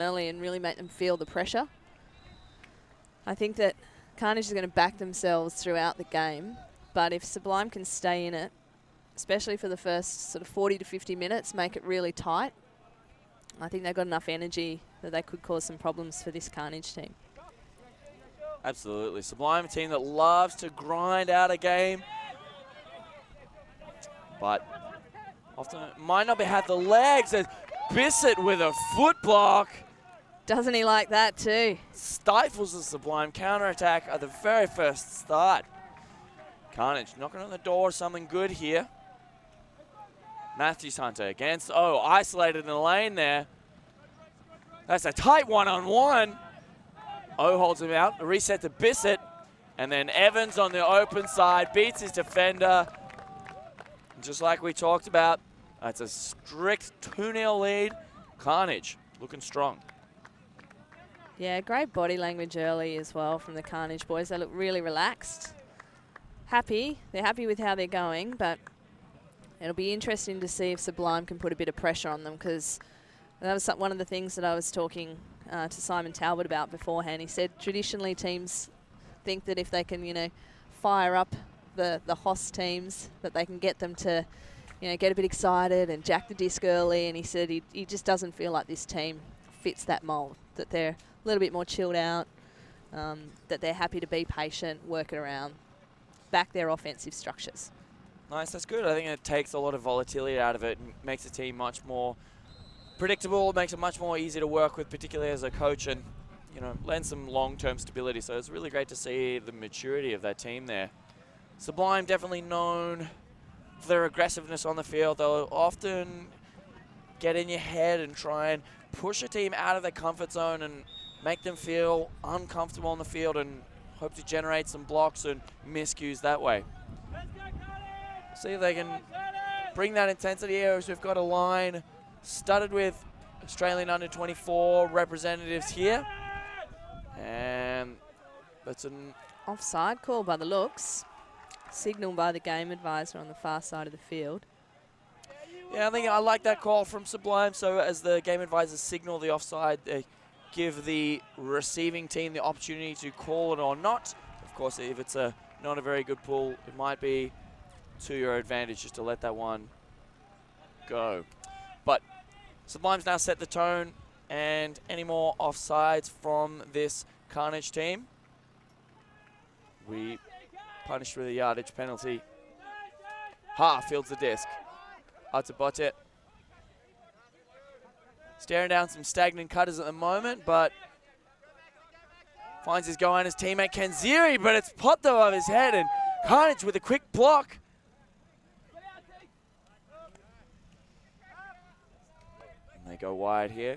early and really make them feel the pressure. I think that Carnage is going to back themselves throughout the game, but if Sublime can stay in it, especially for the first sort of 40 to 50 minutes, make it really tight, I think they've got enough energy that they could cause some problems for this Carnage team. Absolutely. Sublime, a team that loves to grind out a game, but often might not have the legs. And Bissett with a foot block. Doesn't he like that too? Stifles the Sublime counterattack at the very first start. Carnage knocking on the door, something good here. Matthews Hunter against, isolated in the lane there. That's a tight one-on-one. Holds him out, a reset to Bissett, and then Evans on the open side beats his defender. Just like we talked about, that's a strict 2-0 lead. Carnage looking strong. Yeah, great body language early as well from the Carnage boys. They look really relaxed, happy. They're happy with how they're going, but it'll be interesting to see if Sublime can put a bit of pressure on them, because that was one of the things that I was talking to Simon Talbot about beforehand. He said traditionally teams think that if they can, fire up the Hoss teams, that they can get them to, get a bit excited and jack the disc early. And he said he just doesn't feel like this team fits that mold, that they're a little bit more chilled out, that they're happy to be patient, work it around, back their offensive structures. Nice, that's good. I think it takes a lot of volatility out of it and makes the team much more predictable, makes it much more easy to work with, particularly as a coach, and lends some long-term stability. So it's really great to see the maturity of that team there. Sublime definitely known for their aggressiveness on the field. They'll often get in your head and try and push a team out of their comfort zone and make them feel uncomfortable on the field and hope to generate some blocks and miscues that way. See if they can bring that intensity here, as we've got a line studded with Australian under-24 representatives here. And that's an offside call by the looks. Signal by the game advisor on the far side of the field. Yeah, I think I like that call from Sublime. So as the game advisors signal the offside, they give the receiving team the opportunity to call it or not. Of course, if it's not a very good pull, it might be to your advantage just to let that one go. But Sublime's now set the tone, and any more offsides from this Carnage team, we punish with a yardage penalty. Fields the disc. Out to Bottet. Staring down some stagnant cutters at the moment, but finds his go on his teammate Kanziri, but it's popped above his head, and Carnage with a quick block. They go wide here.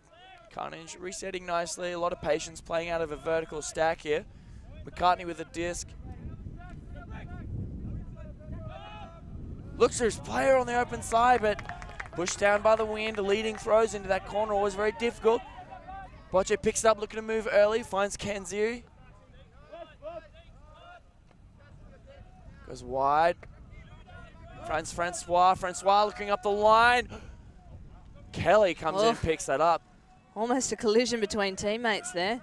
Carnage resetting nicely. A lot of patience, playing out of a vertical stack here. McCartney with a disc. Looks for his player on the open side, but pushed down by the wind. Leading throws into that corner, always very difficult. Bocce picks it up, looking to move early. Finds Kanziri. Goes wide. Francois. Francois looking up the line. Kelly comes in and picks that up. Almost a collision between teammates there.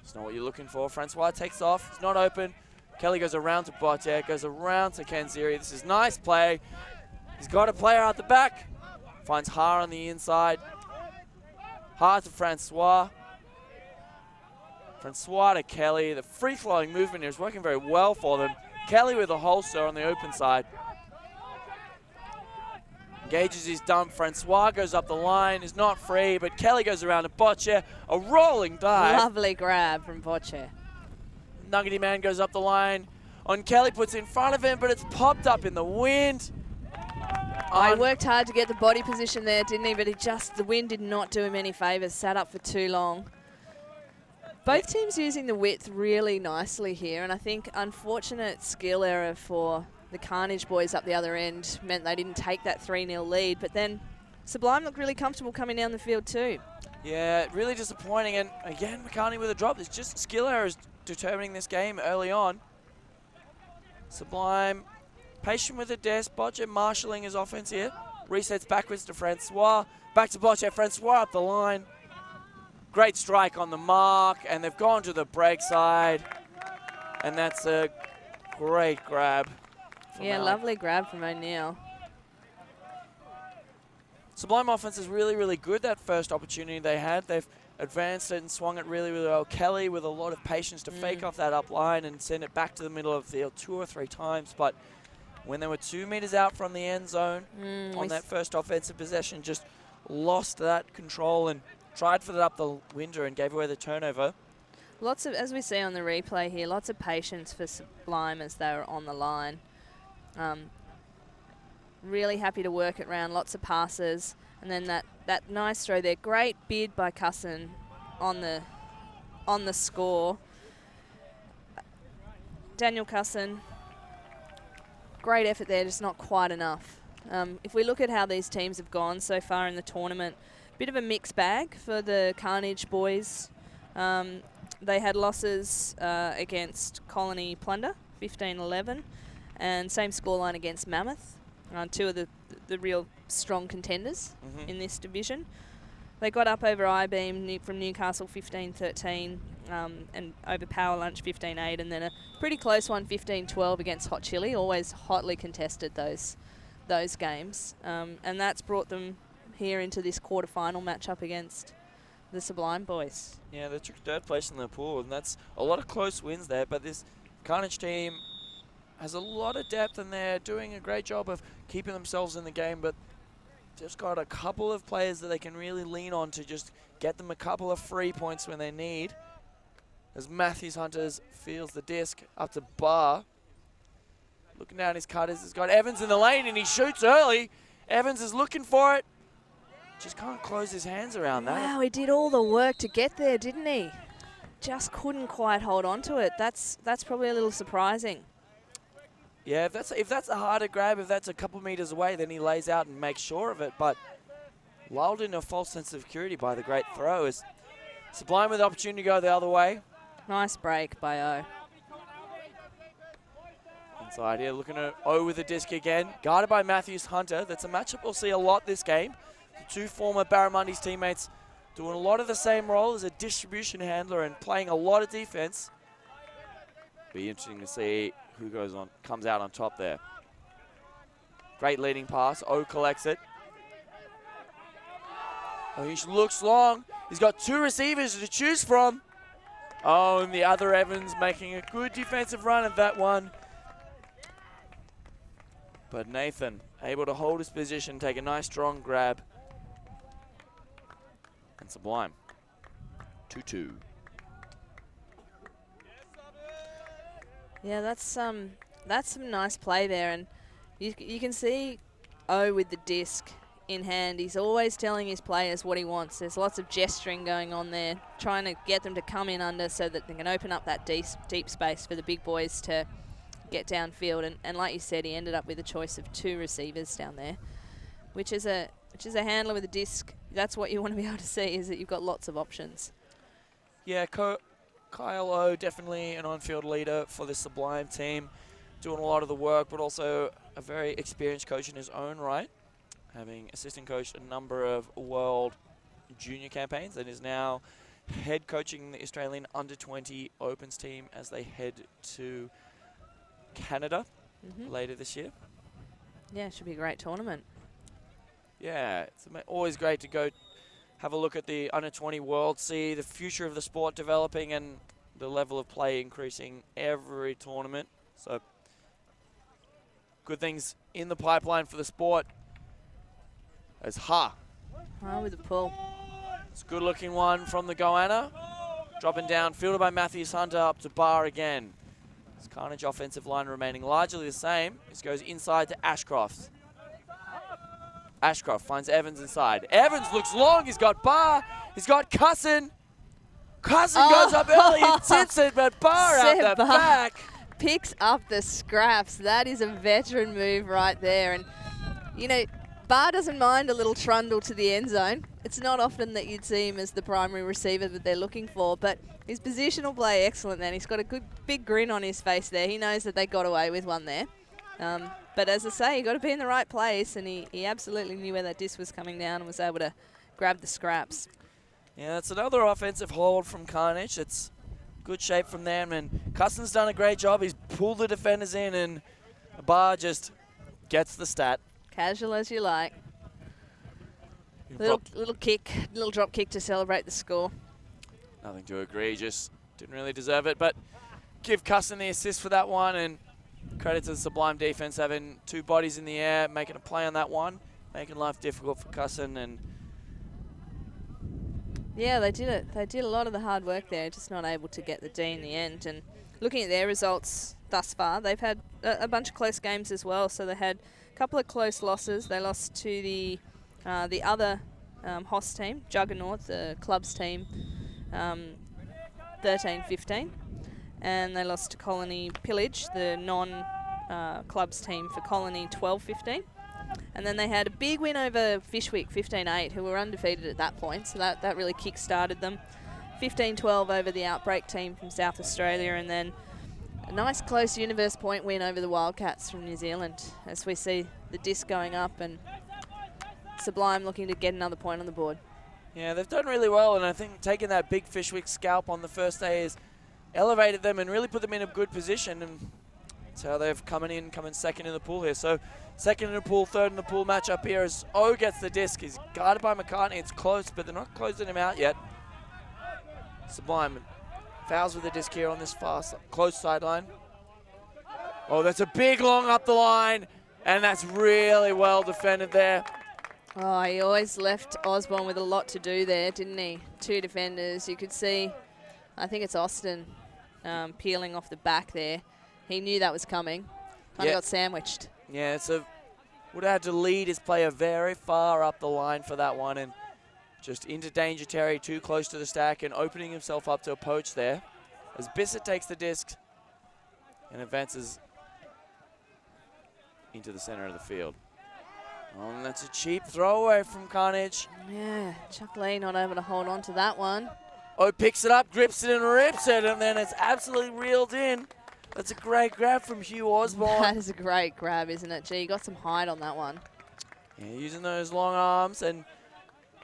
It's not what you're looking for. Francois takes off. It's not open. Kelly goes around to Bottet, goes around to Kanziri. This is nice play. He's got a player out the back. Finds Har on the inside. Har to Francois. Francois to Kelly. The free-flowing movement here is working very well for them. Kelly with a holster on the open side. Engages his dump. Francois goes up the line. Is not free, but Kelly goes around to Bocce. A rolling dive. Lovely grab from Bocce. Nuggety man goes up the line on Kelly, puts it in front of him, but it's popped up in the wind. He worked hard to get the body position there, didn't he? But the wind did not do him any favours. Sat up for too long. Both teams using the width really nicely here, and I think unfortunate skill error for the Carnage boys up the other end meant they didn't take that 3-0 lead, but then Sublime looked really comfortable coming down the field too. Yeah, really disappointing, and again, McCartney with a drop. There's just skill errors determining this game early on. Sublime patient with the desk. Bocce marshalling his offense here. Resets backwards to Francois. Back to Bocce. Francois up the line. Great strike on the mark, and they've gone to the break side. And that's a great grab. Yeah, Alec. lovely grab from O'Neill. Sublime offense is really, really good. That first opportunity they had, they've advanced it and swung it really, really well. Kelly with a lot of patience to fake off that up line and send it back to the middle of the field 2 or 3 times. But when they were 2 meters out from the end zone on that first offensive possession, just lost that control and tried for that up the window and gave away the turnover. Lots of, as we see on the replay here, lots of patience for Sublime as they were on the line. Really happy to work it around, lots of passes, and then that nice throw there. Great bid by Cusson on the score. Daniel Cusson, great effort there, just not quite enough. If we look at how these teams have gone so far in the tournament, bit of a mixed bag for the Carnage boys. They had losses against Colony Plunder, 15-11, and same scoreline against Mammoth, 2 of the real strong contenders in this division. They got up over I-Beam from Newcastle 15-13 and over Power Lunch 15-8, and then a pretty close one 15-12 against Hot Chili, always hotly contested those games. And that's brought them here into this quarterfinal matchup against the Sublime boys. Yeah, they took 3rd place in the pool, and that's a lot of close wins there. But this Carnage team has a lot of depth, and they're doing a great job of keeping themselves in the game, but just got a couple of players that they can really lean on to just get them a couple of free points when they need. As Matthews Hunters feels the disc up to Barr. Looking down his cutters, he's got Evans in the lane, and he shoots early. Evans is looking for it. Just can't close his hands around that. Wow, he did all the work to get there, didn't he? Just couldn't quite hold on to it. That's probably a little surprising. Yeah, if that's a harder grab, if that's a couple meters away, then he lays out and makes sure of it. But lulled in a false sense of security by the great throw is Sublime with the opportunity to go the other way. Nice break by O. Inside here, looking at O with the disc again. Guarded by Matthews Hunter. That's a matchup we'll see a lot this game. The 2 former Barramundi's teammates doing a lot of the same role as a distribution handler and playing a lot of defense. Be interesting to see who comes out on top there. Great leading pass. O collects it. Oh, he looks long. He's got 2 receivers to choose from. Oh, and the other Evans making a good defensive run at that one. But Nathan able to hold his position, take a nice strong grab. And Sublime, 2-2. Yeah, that's some nice play there, and you can see O with the disc in hand. He's always telling his players what he wants. There's lots of gesturing going on there, trying to get them to come in under so that they can open up that deep space for the big boys to get downfield. And like you said, he ended up with a choice of 2 receivers down there, which is a handler with a disc. That's what you want to be able to see, is that you've got lots of options. Yeah, Kyle O, definitely an on-field leader for the Sublime team, doing a lot of the work, but also a very experienced coach in his own right, having assistant coached a number of World Junior campaigns, and is now head coaching the Australian Under-20 Opens team as they head to Canada later this year. Yeah, it should be a great tournament. Yeah, it's always great to go have a look at the Under-20 World, see the future of the sport developing and the level of play increasing every tournament. So good things in the pipeline for the sport. As With the pull. It's a good looking one from the Goanna. Dropping down, fielded by Matthews Hunter up to Barr again. This Carnage offensive line remaining largely the same. This goes inside to Ashcroft. Ashcroft finds Evans inside. Evans looks long. He's got Barr. He's got Cusson. Cusson goes up early and sits it, but Barr out the back. Picks up the scraps. That is a veteran move right there. And, you know, Barr doesn't mind a little trundle to the end zone. It's not often that you'd see him as the primary receiver that they're looking for, but his positional play excellent then. He's got a good big grin on his face there. He knows that they got away with one there. But as I say, you got to be in the right place, and he absolutely knew where that disc was coming down and was able to grab the scraps. Yeah, that's another offensive hold from Carnage. It's good shape from them, and Cussen's done a great job. He's pulled the defenders in, and Bar just gets the stat. Casual as you like. Little kick, little drop kick to celebrate the score. Nothing too egregious. Didn't really deserve it, but give Cussen the assist for that one, and credit to the Sublime defense having 2 bodies in the air, making a play on that one, making life difficult for Cussen. And yeah, they did it. They did a lot of the hard work there, just not able to get the D in the end. And looking at their results thus far, they've had a bunch of close games as well. So they had a couple of close losses. They lost to the other host team, Juggernaut, the club's team, 13-15. And they lost to Colony Pillage, the non-clubs team for Colony, 12-15. And then they had a big win over Fishwick, 15-8, who were undefeated at that point. So that really kick-started them. 15-12 over the Outbreak team from South Australia. And then a nice close Universe Point win over the Wildcats from New Zealand, as we see the disc going up and Sublime looking to get another point on the board. yeah, they've done really well, and I think taking that big Fishwick scalp on the first day has elevated them and really put them in a good position. And that's how they've come second in the pool here. So second in the pool, third in the pool matchup here as O gets the disc. He's guarded by McCartney. It's close, but they're not closing him out yet. Sublime fouls with the disc here on this close sideline. Oh, that's a big long up the line, and that's really well defended there. Oh, he always left Osborne with a lot to do there, didn't he? 2 defenders. You could see, I think it's Austin peeling off the back there. He knew that was coming. Kind of got sandwiched. Yeah, so would have had to lead his player very far up the line for that one, and just into danger territory, too close to the stack, and opening himself up to a poach there. As Bissett takes the disc and advances into the center of the field. Oh, and that's a cheap throwaway from Carnage. Yeah, Chuck Lee not able to hold on to that one. Oh, picks it up, grips it and rips it, and then it's absolutely reeled in. That's a great grab from Hugh Osborne. That is a great grab, isn't it? Gee, you got some height on that one. Yeah, using those long arms, and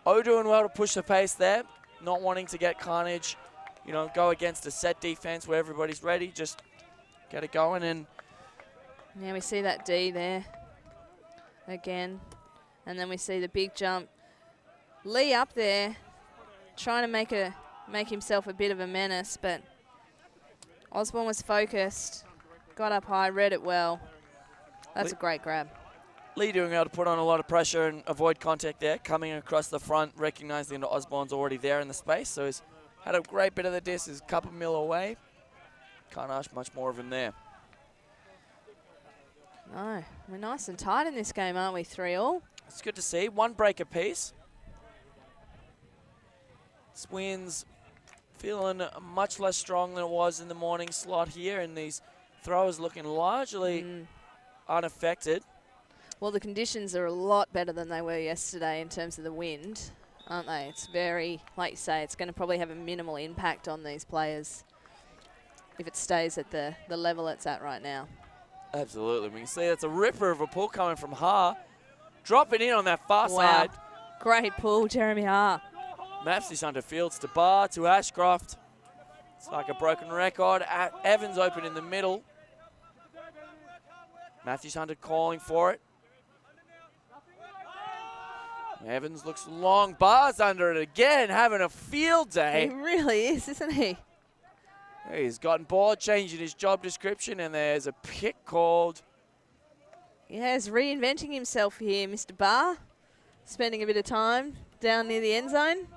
O doing well to push the pace there, not wanting to get Carnage, go against a set defense where everybody's ready, just get it going. And yeah, we see that D there again, and then we see the big jump. Lee up there, trying to make himself a bit of a menace, but Osborne was focused, got up high, read it well. That's a great grab. Lee doing well to put on a lot of pressure and avoid contact there, coming across the front, recognizing that Osborne's already there in the space, so he's had a great bit of the disc, is a couple mil away. Carnage much more of him there. No, we're nice and tight in this game, aren't we? 3-all. It's good to see. 1 break apiece. Swins feeling much less strong than it was in the morning slot here, and these throwers looking largely unaffected. Well, the conditions are a lot better than they were yesterday in terms of the wind, aren't they? It's very, like you say, it's going to probably have a minimal impact on these players if it stays at the level it's at right now. Absolutely. We can see it's a ripper of a pull coming from Ha. Dropping in on that far side. Great pull, Jeremy Ha. Matthews Hunter Fields to Bar to Ashcroft. It's like a broken record. Evans open in the middle. Matthews Hunter calling for it. Evans looks long. Bar's under it again, having a field day. He really is, isn't he? He's gotten bored changing his job description, and there's a pick called. Yes, reinventing himself here, Mr. Bar. Spending a bit of time down near the end zone.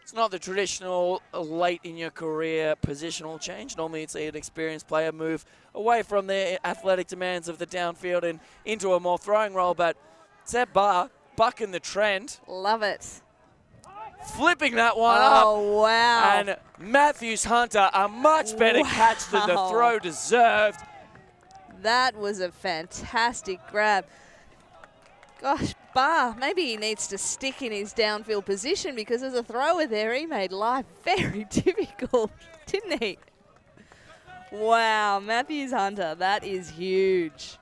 It's not the traditional late in your career positional change. Normally it's an experienced player move away from the athletic demands of the downfield and into a more throwing role, but Seb Bar bucking the trend. Love it. Flipping that one up. Oh, wow. And Matthews Hunter, a much better catch than the throw deserved. That was a fantastic grab. Gosh, Bar, maybe he needs to stick in his downfield position, because as a thrower there, he made life very difficult, didn't he? Wow, Matthews Hunter, that is huge.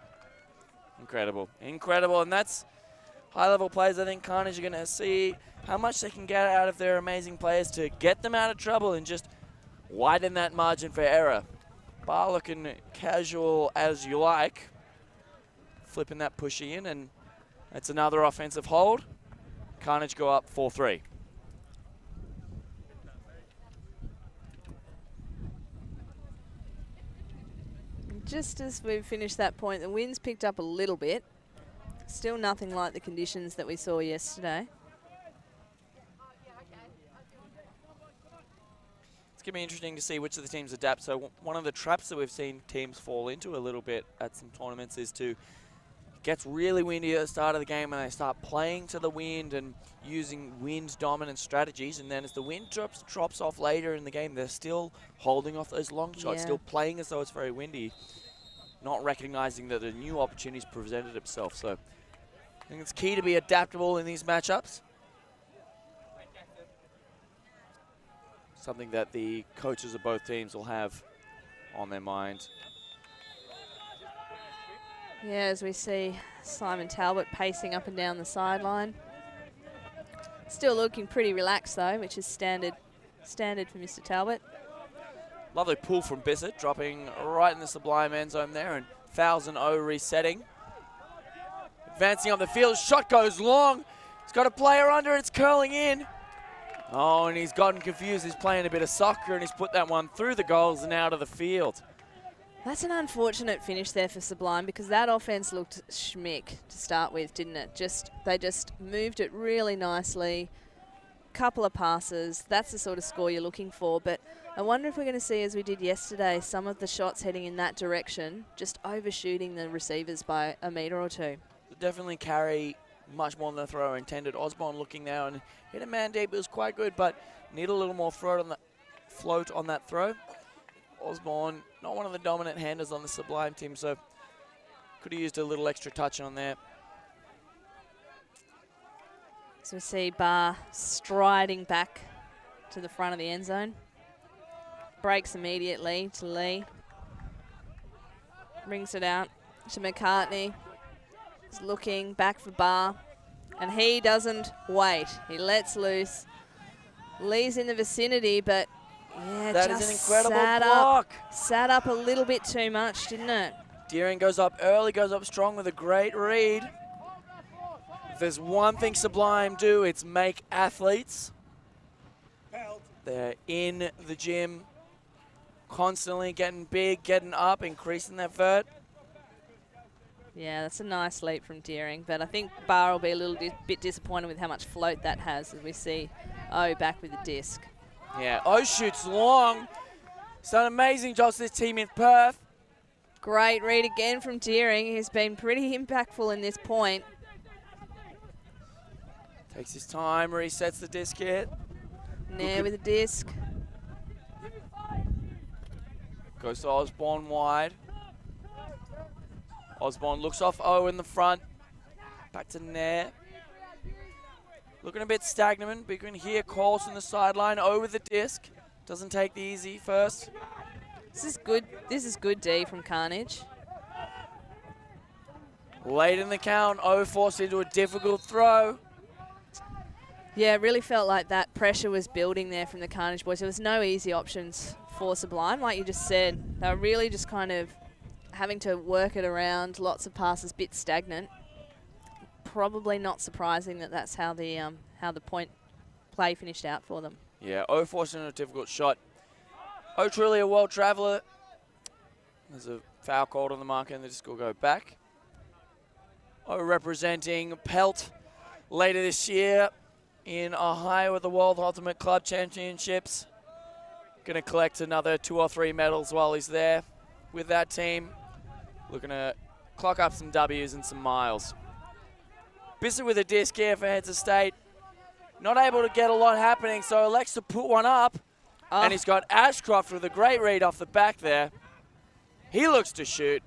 Incredible, incredible. And that's high-level plays I think Carnage are going to see how much they can get out of their amazing players to get them out of trouble and just widen that margin for error. Bar looking casual as you like. Flipping that pushy in, and that's another offensive hold. Carnage go up 4-3. Just as we've finished that point, the wind's picked up a little bit. Still nothing like the conditions that we saw yesterday. It's going to be interesting to see which of the teams adapt. So one of the traps that we've seen teams fall into a little bit at some tournaments is to gets really windy at the start of the game and they start playing to the wind and using wind dominant strategies, and then as the wind drops off later in the game, they're still holding off those long shots, still playing as though it's very windy, not recognizing that a new opportunity's presented itself. So I think it's key to be adaptable in these matchups. Something that the coaches of both teams will have on their mind. Yeah, as we see Simon Talbot pacing up and down the sideline. Still looking pretty relaxed though, which is standard for Mr. Talbot. Lovely pull from Bissett, dropping right in the Sublime end zone there, and 1,000 resetting. Advancing up the field, shot goes long. He's got a player under, it's curling in. Oh, and he's gotten confused. He's playing a bit of soccer and he's put that one through the goals and out of the field. That's an unfortunate finish there for Sublime, because that offense looked schmick to start with, didn't it? They just moved it really nicely. Couple of passes. That's the sort of score you're looking for. But I wonder if we're going to see, as we did yesterday, some of the shots heading in that direction, just overshooting the receivers by a metre or two. Definitely carry much more than the thrower intended. Osborne looking now and hit a man deep. It was quite good, but need a little more float on that throw. Osborne, not one of the dominant handers on the Sublime team, so could have used a little extra touch on there. So we see Barr striding back to the front of the end zone. Breaks immediately to Lee. Brings it out to McCartney. He's looking back for Barr, and he doesn't wait. He lets loose. Lee's in the vicinity, but yeah, that just is an incredible block. Sat up a little bit too much, didn't it? Deering goes up early, goes up strong with a great read. If there's one thing Sublime do, it's make athletes. They're in the gym, constantly getting big, getting up, increasing their vert. Yeah, that's a nice leap from Deering, but I think Barr will be a little bit disappointed with how much float that has, as we see O back with the disc. Yeah, O shoots long. He's done an amazing job to this team in Perth. Great read again from Deering. He's been pretty impactful in this point. Takes his time, resets the disc hit. Nair with the disc. Goes to Osborne wide. Osborne looks off O in the front. Back to Nair. Looking a bit stagnant, but you can hear calls from the sideline. O with the disc. Doesn't take the easy first. This is good. This is good D from Carnage. Late in the count, O forced into a difficult throw. Yeah, it really felt like that pressure was building there from the Carnage boys. There was no easy options for Sublime, like you just said. They were really just kind of having to work it around, lots of passes, bit stagnant. Probably not surprising that that's how the point play finished out for them. Yeah, O forced into a difficult shot. O truly a world traveller. There's a foul called on the marker and the disc will go back. O representing Pelt later this year in Ohio at the World Ultimate Club Championships. Going to collect another 2 or 3 medals while he's there with that team. Looking to clock up some W's and some miles. Bissett with a disc here for Heads of State. Not able to get a lot happening, so elects to put one up. Oh. And he's got Ashcroft with a great read off the back there. He looks to shoot.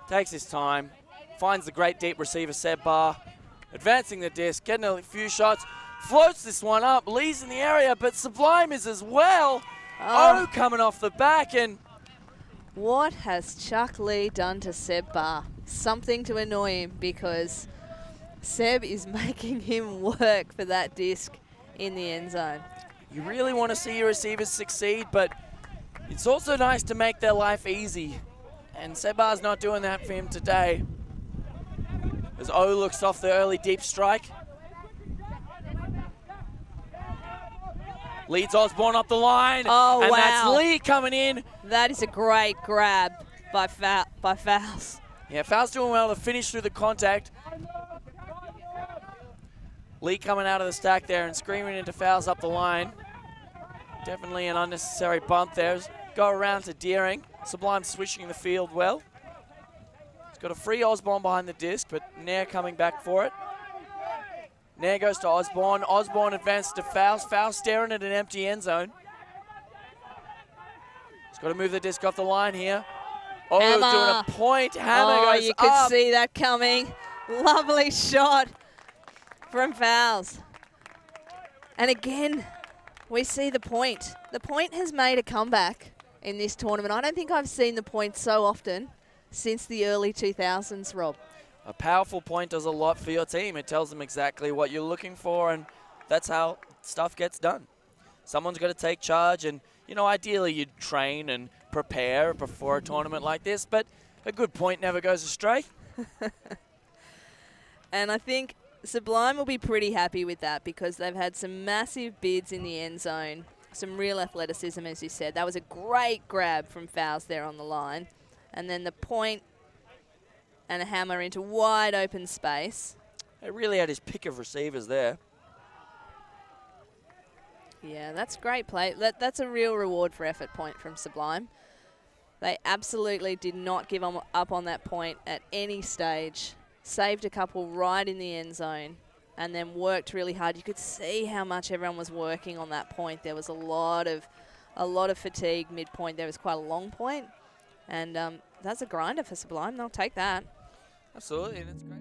Takes his time. Finds the great deep receiver, Seb Barr. Advancing the disc, getting a few shots. Floats this one up. Lee's in the area, but Sublime is as well. Oh, coming off the back. And what has Chuck Lee done to Seb Barr? Something to annoy him, because Seb is making him work for that disc in the end zone. You really want to see your receivers succeed, but it's also nice to make their life easy. And Sebar's not doing that for him today. As O looks off the early deep strike. Leads Osborne up the line. Oh, and wow. That's Lee coming in. That is a great grab by Fowles. Yeah, Fowles doing well to finish through the contact. Lee coming out of the stack there and screaming into Fowles up the line. Definitely an unnecessary bump there. Go around to Deering. Sublime switching the field well. He's got a free Osborne behind the disc, but Nair coming back for it. Nair goes to Osborne. Osborne advances to Fowles. Fowles staring at an empty end zone. He's got to move the disc off the line here. Oh, Hammer. doing a point. Hammer goes you could up. see that coming. Lovely shot from Fowles. And again, we see the point. The point has made a comeback in this tournament. I don't think I've seen the point so often since the early 2000s, Rob. A powerful point does a lot for your team. It tells them exactly what you're looking for, and that's how stuff gets done. Someone's got to take charge, and, you know, ideally you'd train and prepare before a tournament like this, but a good point never goes astray. And I think Sublime will be pretty happy with that because they've had some massive bids in the end zone, some real athleticism, as you said. That was a great grab from Fowles there on the line. And then the point and a hammer into wide open space. He really had his pick of receivers there. Yeah, that's great play. That's a real reward for effort point from Sublime. They absolutely did not give up on that point at any stage. Saved a couple right in the end zone and then worked really hard. You could see how much everyone was working on that point. There was a lot of fatigue mid-point. There was quite a long point. And that's a grinder for Sublime. They'll take that. Absolutely, that's great.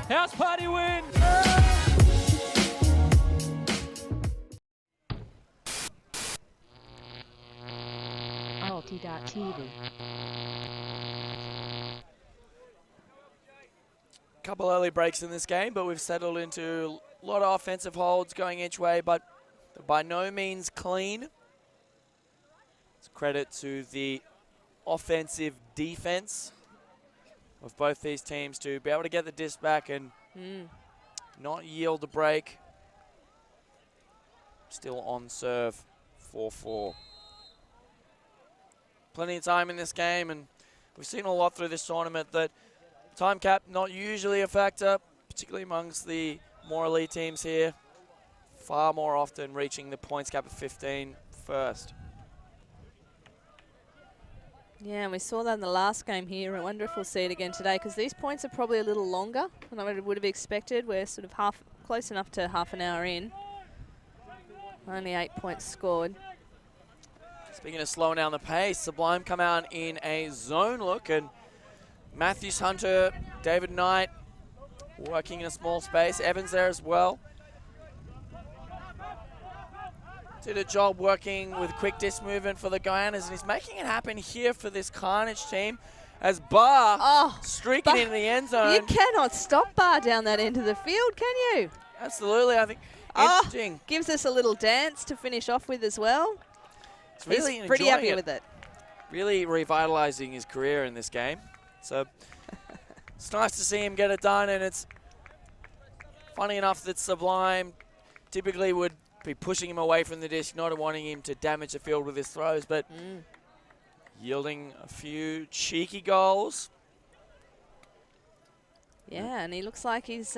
House party wins! TV. Couple early breaks in this game, but we've settled into a lot of offensive holds going each way, but by no means clean. It's credit to the offensive defense of both these teams to be able to get the disc back and not yield the break. Still on serve, 4-4. Plenty of time in this game, and we've seen a lot through this tournament that time cap not usually a factor, particularly amongst the more elite teams here. Far more often reaching the points cap of 15 first. Yeah, and we saw that in the last game here. I wonder if we'll see it again today because these points are probably a little longer than I would have expected. We're sort of close enough to half an hour in. Only 8 points scored. Speaking of slowing down the pace, Sublime come out in a zone look, and Matthews, Hunter, David Knight working in a small space. Evans there as well. Did a job working with quick disc movement for the Guyanas, and he's making it happen here for this Carnage team as Barr streaking into the end zone. You cannot stop Barr down that end of the field, can you? Absolutely, I think interesting. Gives us a little dance to finish off with as well. It's really He's pretty happy with it. Really revitalizing his career in this game. So it's nice to see him get it done, and it's funny enough that Sublime typically would be pushing him away from the disc, not wanting him to damage the field with his throws, but yielding a few cheeky goals. Yeah, and he looks like he's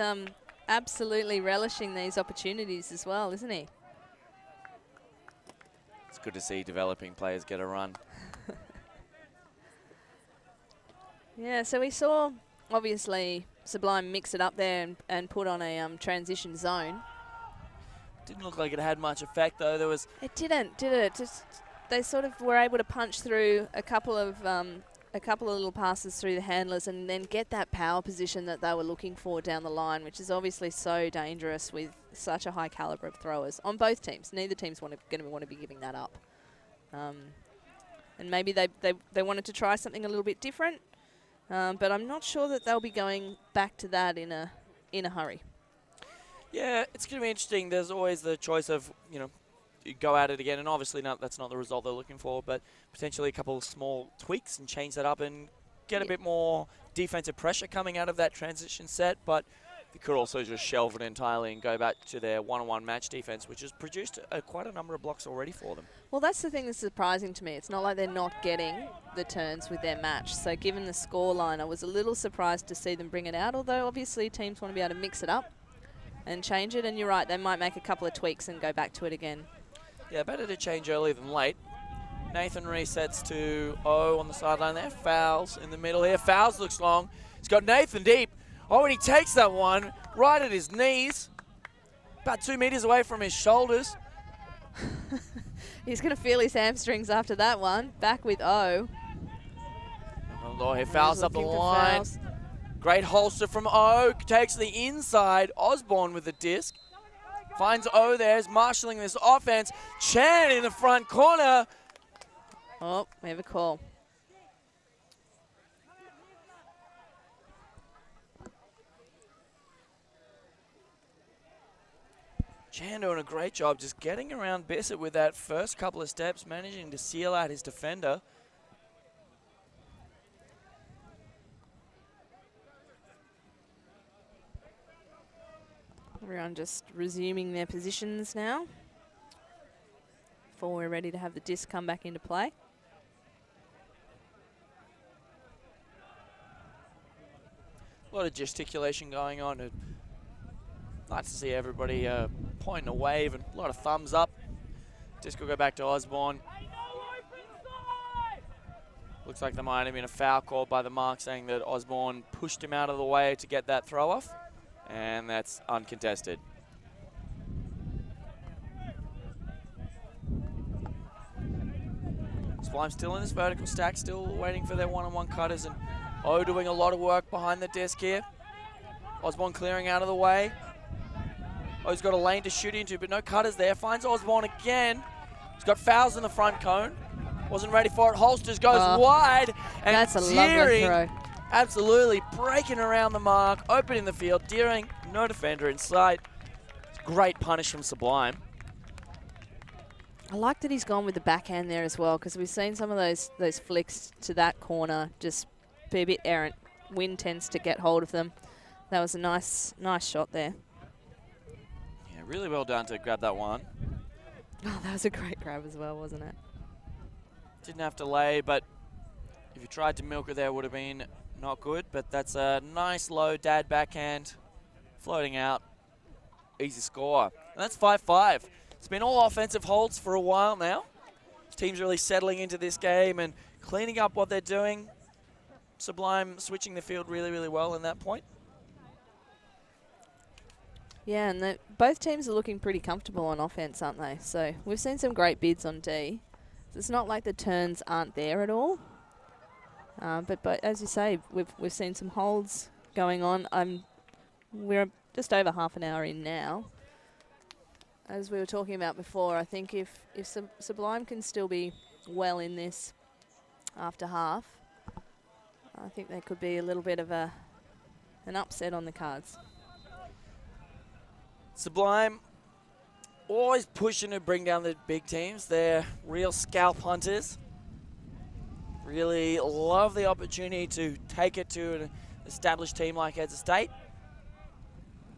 absolutely relishing these opportunities as well, isn't he? It's good to see developing players get a run. Yeah, so we saw, obviously, Sublime mix it up there and put on a transition zone. Didn't look like it had much effect, though. It didn't, did it? they sort of were able to punch through a couple of little passes through the handlers and then get that power position that they were looking for down the line, which is obviously so dangerous with such a high caliber of throwers on both teams. Neither team's going to want to be giving that up. And maybe they wanted to try something a little bit different, but I'm not sure that they'll be going back to that in a hurry. Yeah, it's going to be interesting. There's always the choice of, you go at it again, and obviously that's not the result they're looking for, but potentially a couple of small tweaks and change that up and get a bit more defensive pressure coming out of that transition set. But they could also just shelve it entirely and go back to their one-on-one match defense, which has produced quite a number of blocks already for them. Well, that's the thing that's surprising to me. It's not like they're not getting the turns with their match. So given the scoreline, I was a little surprised to see them bring it out, although obviously teams want to be able to mix it up and change it. And you're right, they might make a couple of tweaks and go back to it again. Yeah, better to change early than late. Nathan resets to O on the sideline there. Fouls in the middle here. Fouls looks long. He's got Nathan deep. Oh, and he takes that one right at his knees. About 2 meters away from his shoulders. He's going to feel his hamstrings after that one. Back with O. Oh, he fouls up the line. Fouls. Great holster from O. Takes the inside. Osborne with the disc. Finds O there, is marshalling this offense. Chan in the front corner. Oh, we have a call. Chan doing a great job just getting around Bissett with that first couple of steps, managing to seal out his defender. Everyone just resuming their positions now before we're ready to have the disc come back into play. A lot of gesticulation going on. Nice to see everybody point a wave and a lot of thumbs up. Disc will go back to Osborne. Looks like there might have been a foul called by the mark saying that Osborne pushed him out of the way to get that throw off. And that's uncontested. Sublime still in this vertical stack, still waiting for their one-on-one cutters, and O doing a lot of work behind the disc here. Osborne clearing out of the way. O's got a lane to shoot into, but no cutters there. Finds Osborne again. He's got fouls in the front cone. Wasn't ready for it. Holsters goes wide. And that's a lovely throw. Absolutely breaking around the mark, opening the field. Deering, no defender in sight. Great punish from Sublime. I like that he's gone with the backhand there as well, because we've seen some of those flicks to that corner just be a bit errant. Wind tends to get hold of them. That was a nice shot there. Yeah, really well done to grab that one. Oh, that was a great grab as well, wasn't it? Didn't have to lay, but if you tried to milk it there, would have been not good. But that's a nice low dad backhand, floating out. Easy score. And that's 5-5. It's been all offensive holds for a while now. This team's really settling into this game and cleaning up what they're doing. Sublime switching the field really, really well in that point. Yeah, and both teams are looking pretty comfortable on offense, aren't they? So we've seen some great bids on D. It's not like the turns aren't there at all. But as you say, we've seen some holds going on. We're just over half an hour in now. As we were talking about before, I think if Sublime can still be well in this after half, I think there could be a little bit of an upset on the cards. Sublime always pushing to bring down the big teams. They're real scalp hunters. Really love the opportunity to take it to an established team like Edsa State.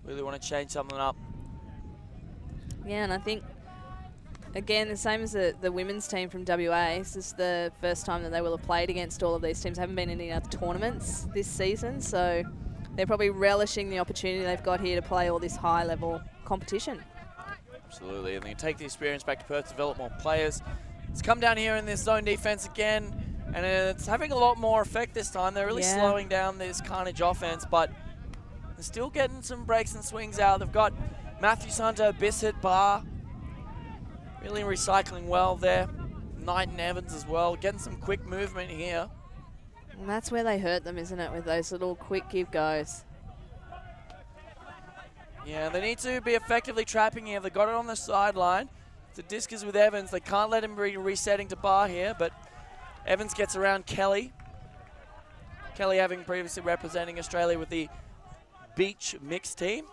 Really want to change something up. Yeah, and I think, again, the same as the women's team from WA, this is the first time that they will have played against all of these teams. Haven't been in any other tournaments this season, so they're probably relishing the opportunity they've got here to play all this high-level competition. Absolutely, and they can take the experience back to Perth, develop more players. It's come down here in this zone defense again, and it's having a lot more effect this time. They're really slowing down this Carnage offense, but they're still getting some breaks and swings out. They've got Matthews, Hunter, Bissett, Barr, really recycling well there. Knight and Evans as well, getting some quick movement here. And that's where they hurt them, isn't it, with those little quick give goes. Yeah, they need to be effectively trapping here. They got it on the sideline. The disc is with Evans. They can't let him be resetting to bar here, but Evans gets around Kelly. Kelly having previously representing Australia with the beach mixed team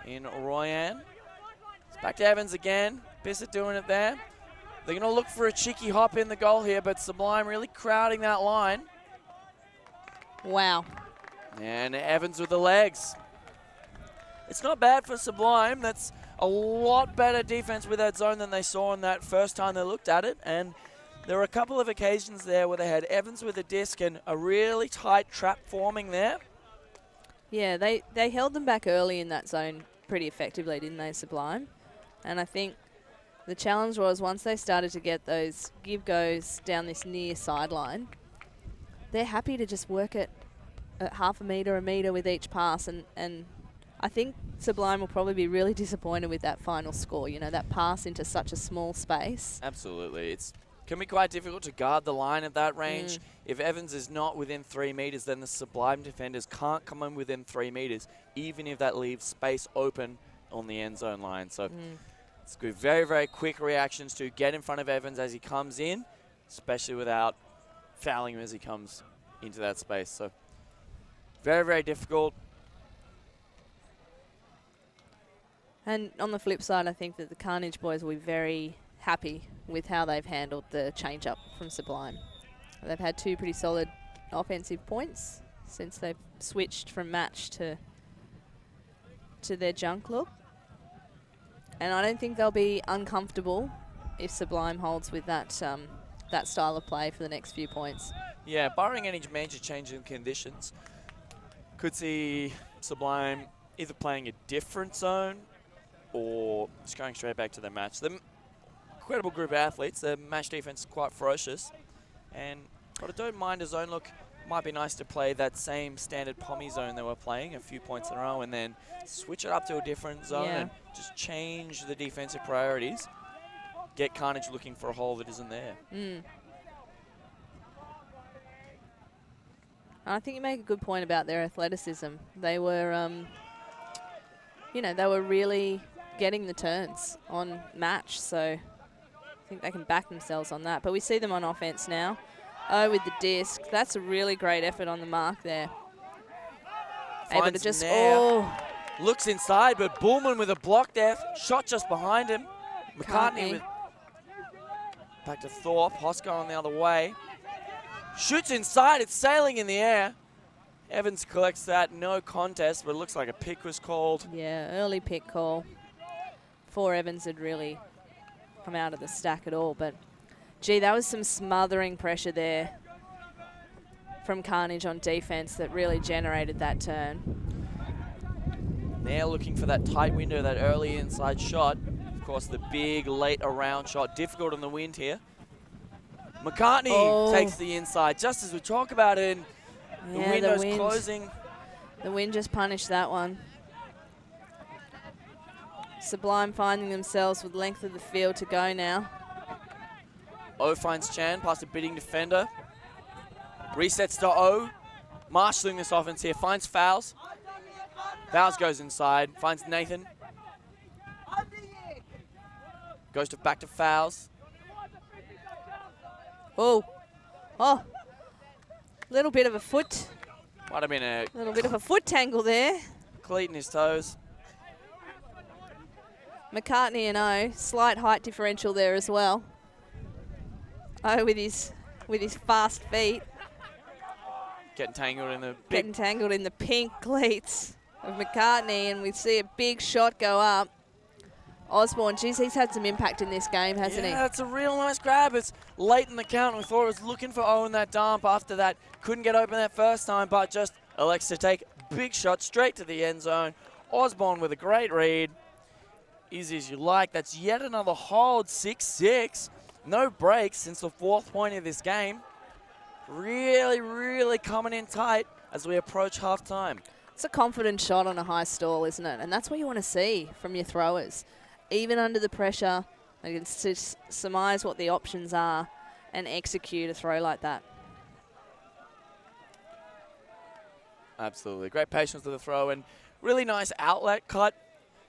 in Royan. It's back to Evans again. Bissett doing it there. They're going to look for a cheeky hop in the goal here, but Sublime really crowding that line. Wow. And Evans with the legs. It's not bad for Sublime. That's a lot better defense with that zone than they saw in that first time they looked at it. And there were a couple of occasions there where they had Evans with a disc and a really tight trap forming there. Yeah, they held them back early in that zone pretty effectively, didn't they, Sublime? And I think the challenge was once they started to get those give-goes down this near sideline, they're happy to just work it at half a metre with each pass. And I think Sublime will probably be really disappointed with that final score, you know, that pass into such a small space. Absolutely. It can be quite difficult to guard the line at that range. If Evans is not within 3 metres, then the Sublime defenders can't come in within 3 metres, even if that leaves space open on the end zone line. So it's good. Very, very quick reactions to get in front of Evans as he comes in, especially without fouling him as he comes into that space. So very, very difficult. And on the flip side, I think that the Carnage boys will be very happy with how they've handled the change-up from Sublime. They've had 2 pretty solid offensive points since they've switched from match to their junk look. And I don't think they'll be uncomfortable if Sublime holds with that style of play for the next few points. Yeah, barring any major change in conditions, could see Sublime either playing a different zone or just going straight back to the match. They're incredible group of athletes. Their match defense is quite ferocious. But I don't mind a zone look. Might be nice to play that same standard Pommy zone they were playing a few points in a row and then switch it up to a different zone and just change the defensive priorities. Get Carnage looking for a hole that isn't there. I think you make a good point about their athleticism. They were, they were really getting the turns on match, so I think they can back themselves on that. But we see them on offense now. Oh, with the disc. That's a really great effort on the mark there. Able to just, looks inside, but Bullman with a block there. Shot just behind him. McCartney with, back to Thorpe. Hosko on the other way. Shoots inside. It's sailing in the air. Evans collects that. No contest, but it looks like a pick was called. Yeah, early pick call. Before Evans had really come out of the stack at all, but gee, that was some smothering pressure there from Carnage on defense that really generated that turn. Now looking for that tight window, that early inside shot. Of course, the big late around shot, difficult in the wind here. McCartney takes the inside, just as we talk about it. The window's closing. The wind just punished that one. Sublime finding themselves with length of the field to go now. O finds Chan past a bidding defender. Resets to O. Marshalling this offense here. Finds Fowles. Fowles goes inside. Finds Nathan. Goes back to Fowles. Little bit of a foot. Might have been a little bit of a foot tangle there. Cleat in his toes. McCartney and O, slight height differential there as well. O with his fast feet. Getting tangled in the pink cleats of McCartney, and we see a big shot go up. Osborne, geez, he's had some impact in this game, hasn't he? Yeah, it's a real nice grab. It's late in the count. We thought it was looking for O in that dump after that. Couldn't get open that first time, but just elects to take a big shot straight to the end zone. Osborne with a great read. Easy as you like. That's yet another hold, 6-6. No breaks since the 4th point of this game. Really, really coming in tight as we approach halftime. It's a confident shot on a high stall, isn't it? And that's what you want to see from your throwers. Even under the pressure, they can surmise what the options are. and execute a throw like that. Absolutely. Great patience with the throw and really nice outlet cut.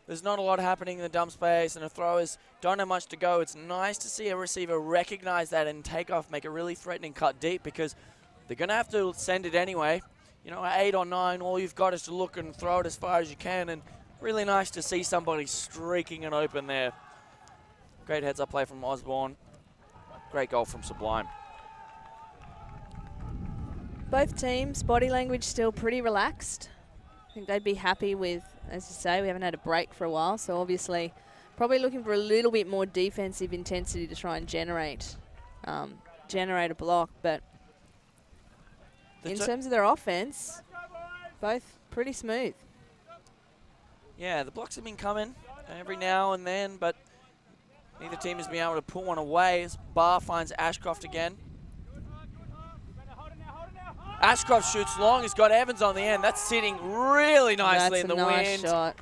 There's not a lot happening in the dump space, and the throwers don't have much to go. It's nice to see a receiver recognize that and take off, make a really threatening cut deep, because they're going to have to send it anyway. You know, at 8 or 9, all you've got is to look and throw it as far as you can, and really nice to see somebody streaking it open there. Great heads-up play from Osborne. Great goal from Sublime. Both teams, body language still pretty relaxed. I think they'd be happy with, as you say, we haven't had a break for a while, so obviously probably looking for a little bit more defensive intensity to try and generate a block. But in terms of their offense, both pretty smooth. Yeah, the blocks have been coming every now and then, but neither team has been able to put one away as Barr finds Ashcroft again. Ashcroft shoots long. He's got Evans on the end. That's sitting really nicely in the wind. That's a nice shot.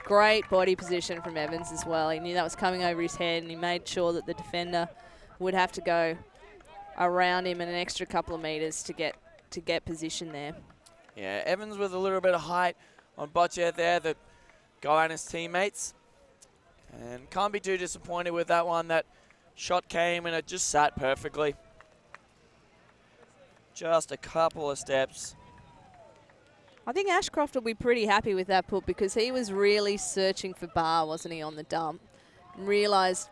Great body position from Evans as well. He knew that was coming over his head, and he made sure that the defender would have to go around him an extra couple of meters to get position there. Yeah, Evans with a little bit of height on Boccia there that go at his teammates. And can't be too disappointed with that one. That shot came and it just sat perfectly. Just a couple of steps. I think Ashcroft will be pretty happy with that put, because he was really searching for Barr, wasn't he, on the dump. Realised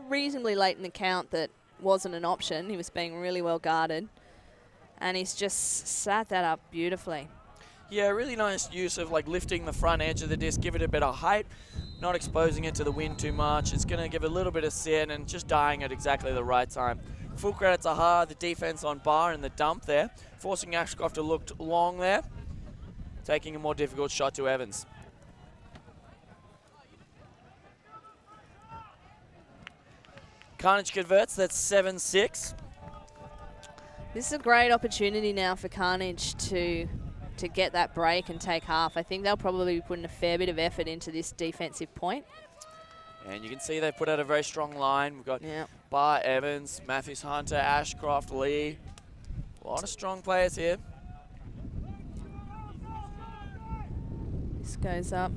reasonably late in the count that wasn't an option. He was being really well guarded. And he's just sat that up beautifully. Yeah, really nice use of like lifting the front edge of the disc, give it a bit of height, not exposing it to the wind too much. It's going to give a little bit of sin and just dying at exactly the right time. Full credit to Har, the defense on Barr and the dump there, forcing Ashcroft to look long there, taking a more difficult shot to Evans. Carnage converts, that's 7-6. This is a great opportunity now for Carnage to get that break and take half. I think they'll probably be putting a fair bit of effort into this defensive point. And you can see they put out a very strong line. We've got Barr, Evans, Matthews Hunter, Ashcroft, Lee. A lot of strong players here. This goes up.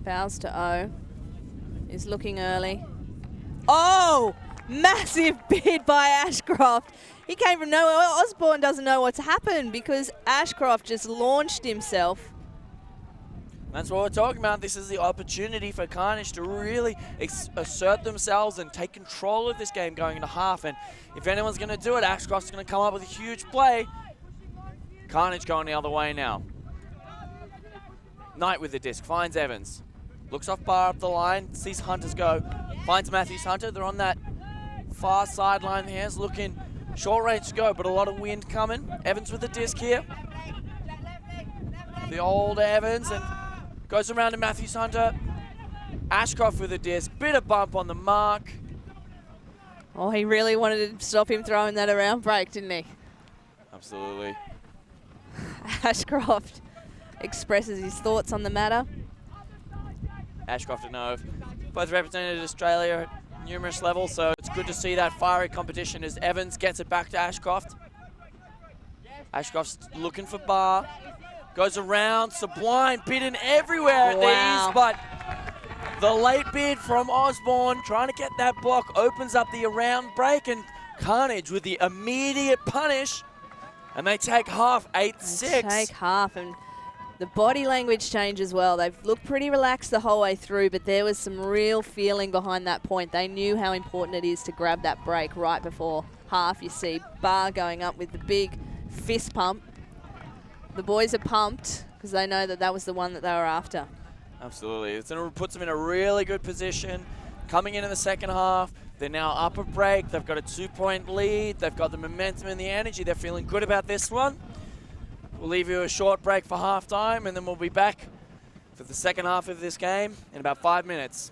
Fouls to O. He's looking early. Oh! Massive bid by Ashcroft. He came from nowhere. Osborne doesn't know what's happened because Ashcroft just launched himself. That's what we're talking about. This is the opportunity for Carnage to really assert themselves and take control of this game going into half. And if anyone's going to do it, Ashcroft's going to come up with a huge play. Carnage going the other way now. Knight with the disc, finds Evans. Looks off Barr up the line, sees Hunters go. Finds Matthews Hunter. They're on that far sideline here. It's looking short range to go, but a lot of wind coming. Evans with the disc here. The old Evans, and goes around to Matthews Hunter. Ashcroft with a disc. Bit of bump on the mark. Oh, he really wanted to stop him throwing that around break, didn't he? Absolutely. Ashcroft expresses his thoughts on the matter. Ashcroft and Ove both represented Australia at numerous levels, so it's good to see that fiery competition as Evans gets it back to Ashcroft. Ashcroft's looking for Barr. Goes around, Sublime bidding everywhere at these, but the late bid from Osborne trying to get that block opens up the around break, and Carnage with the immediate punish, and they take half, 8-6. They take half, and the body language change as well. They've looked pretty relaxed the whole way through, but there was some real feeling behind that point. They knew how important it is to grab that break right before half. You see Barr going up with the big fist pump. The boys are pumped because they know that that was the one that they were after. Absolutely. It puts them in a really good position. Coming in the second half, they're now up a break. They've got a 2-point lead. They've got the momentum and the energy. They're feeling good about this one. We'll leave you a short break for halftime, and then we'll be back for the second half of this game in about 5 minutes.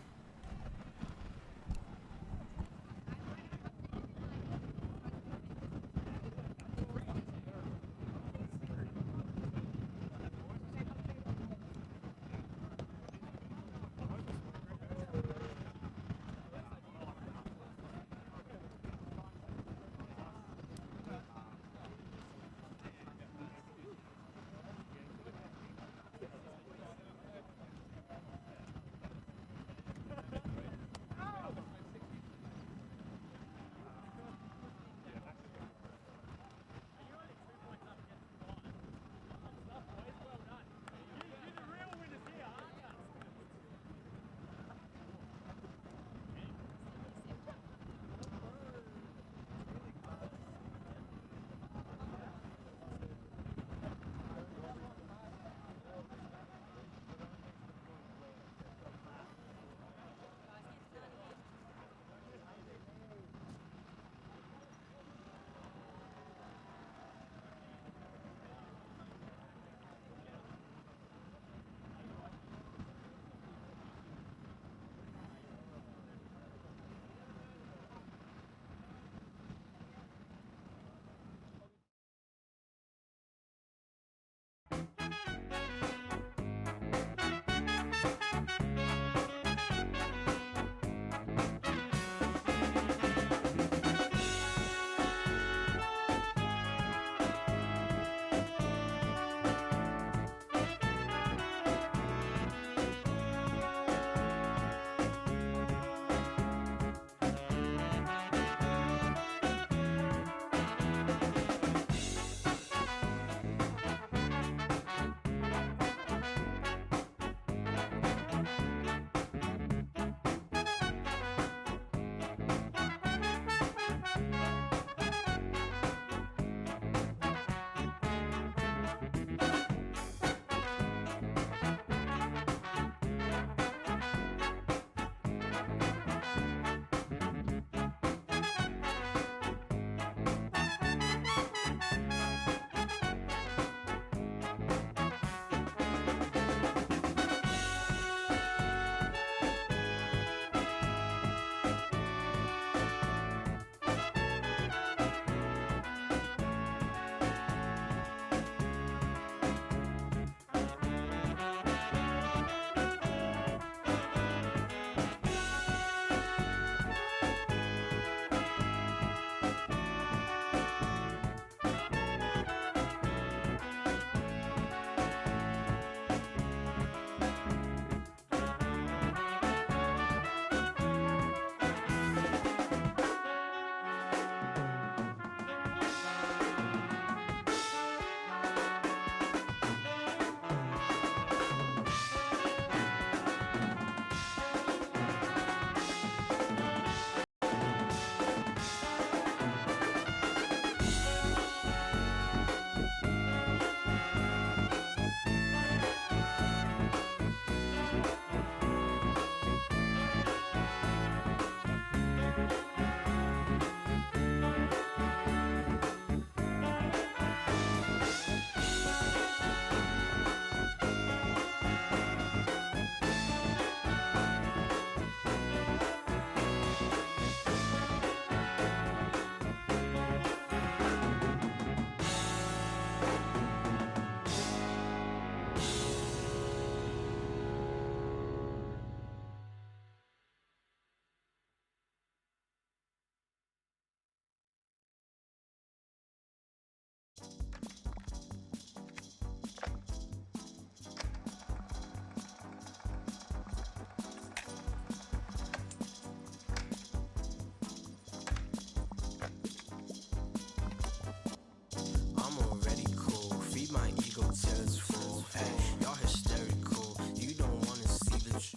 Leave my ego till it's full. Hey, y'all hysterical. You don't wanna see the truth.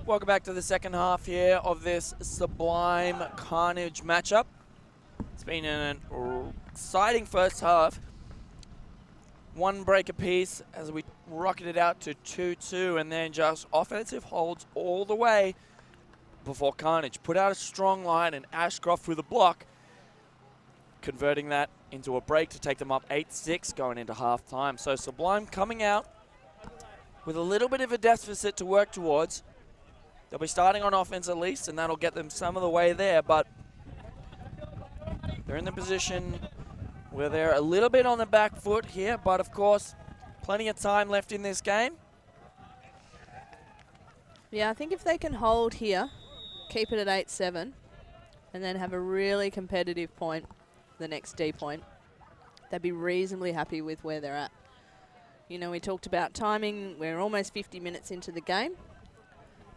Welcome back to the second half here of this Sublime Carnage matchup. It's been an exciting first half. One break apiece as we rocketed out to 2-2, and then just offensive holds all the way before Carnage put out a strong line, and Ashcroft with a block, converting that into a break to take them up 8-6 going into halftime. So Sublime coming out with a little bit of a deficit to work towards. They'll be starting on offense at least, and that'll get them some of the way there, but they're in the position where they're a little bit on the back foot here, but of course, plenty of time left in this game. Yeah, I think if they can hold here, keep it at 8-7, and then have a really competitive point, the next D point, they'd be reasonably happy with where they're at. You know, we talked about timing. We're almost 50 minutes into the game.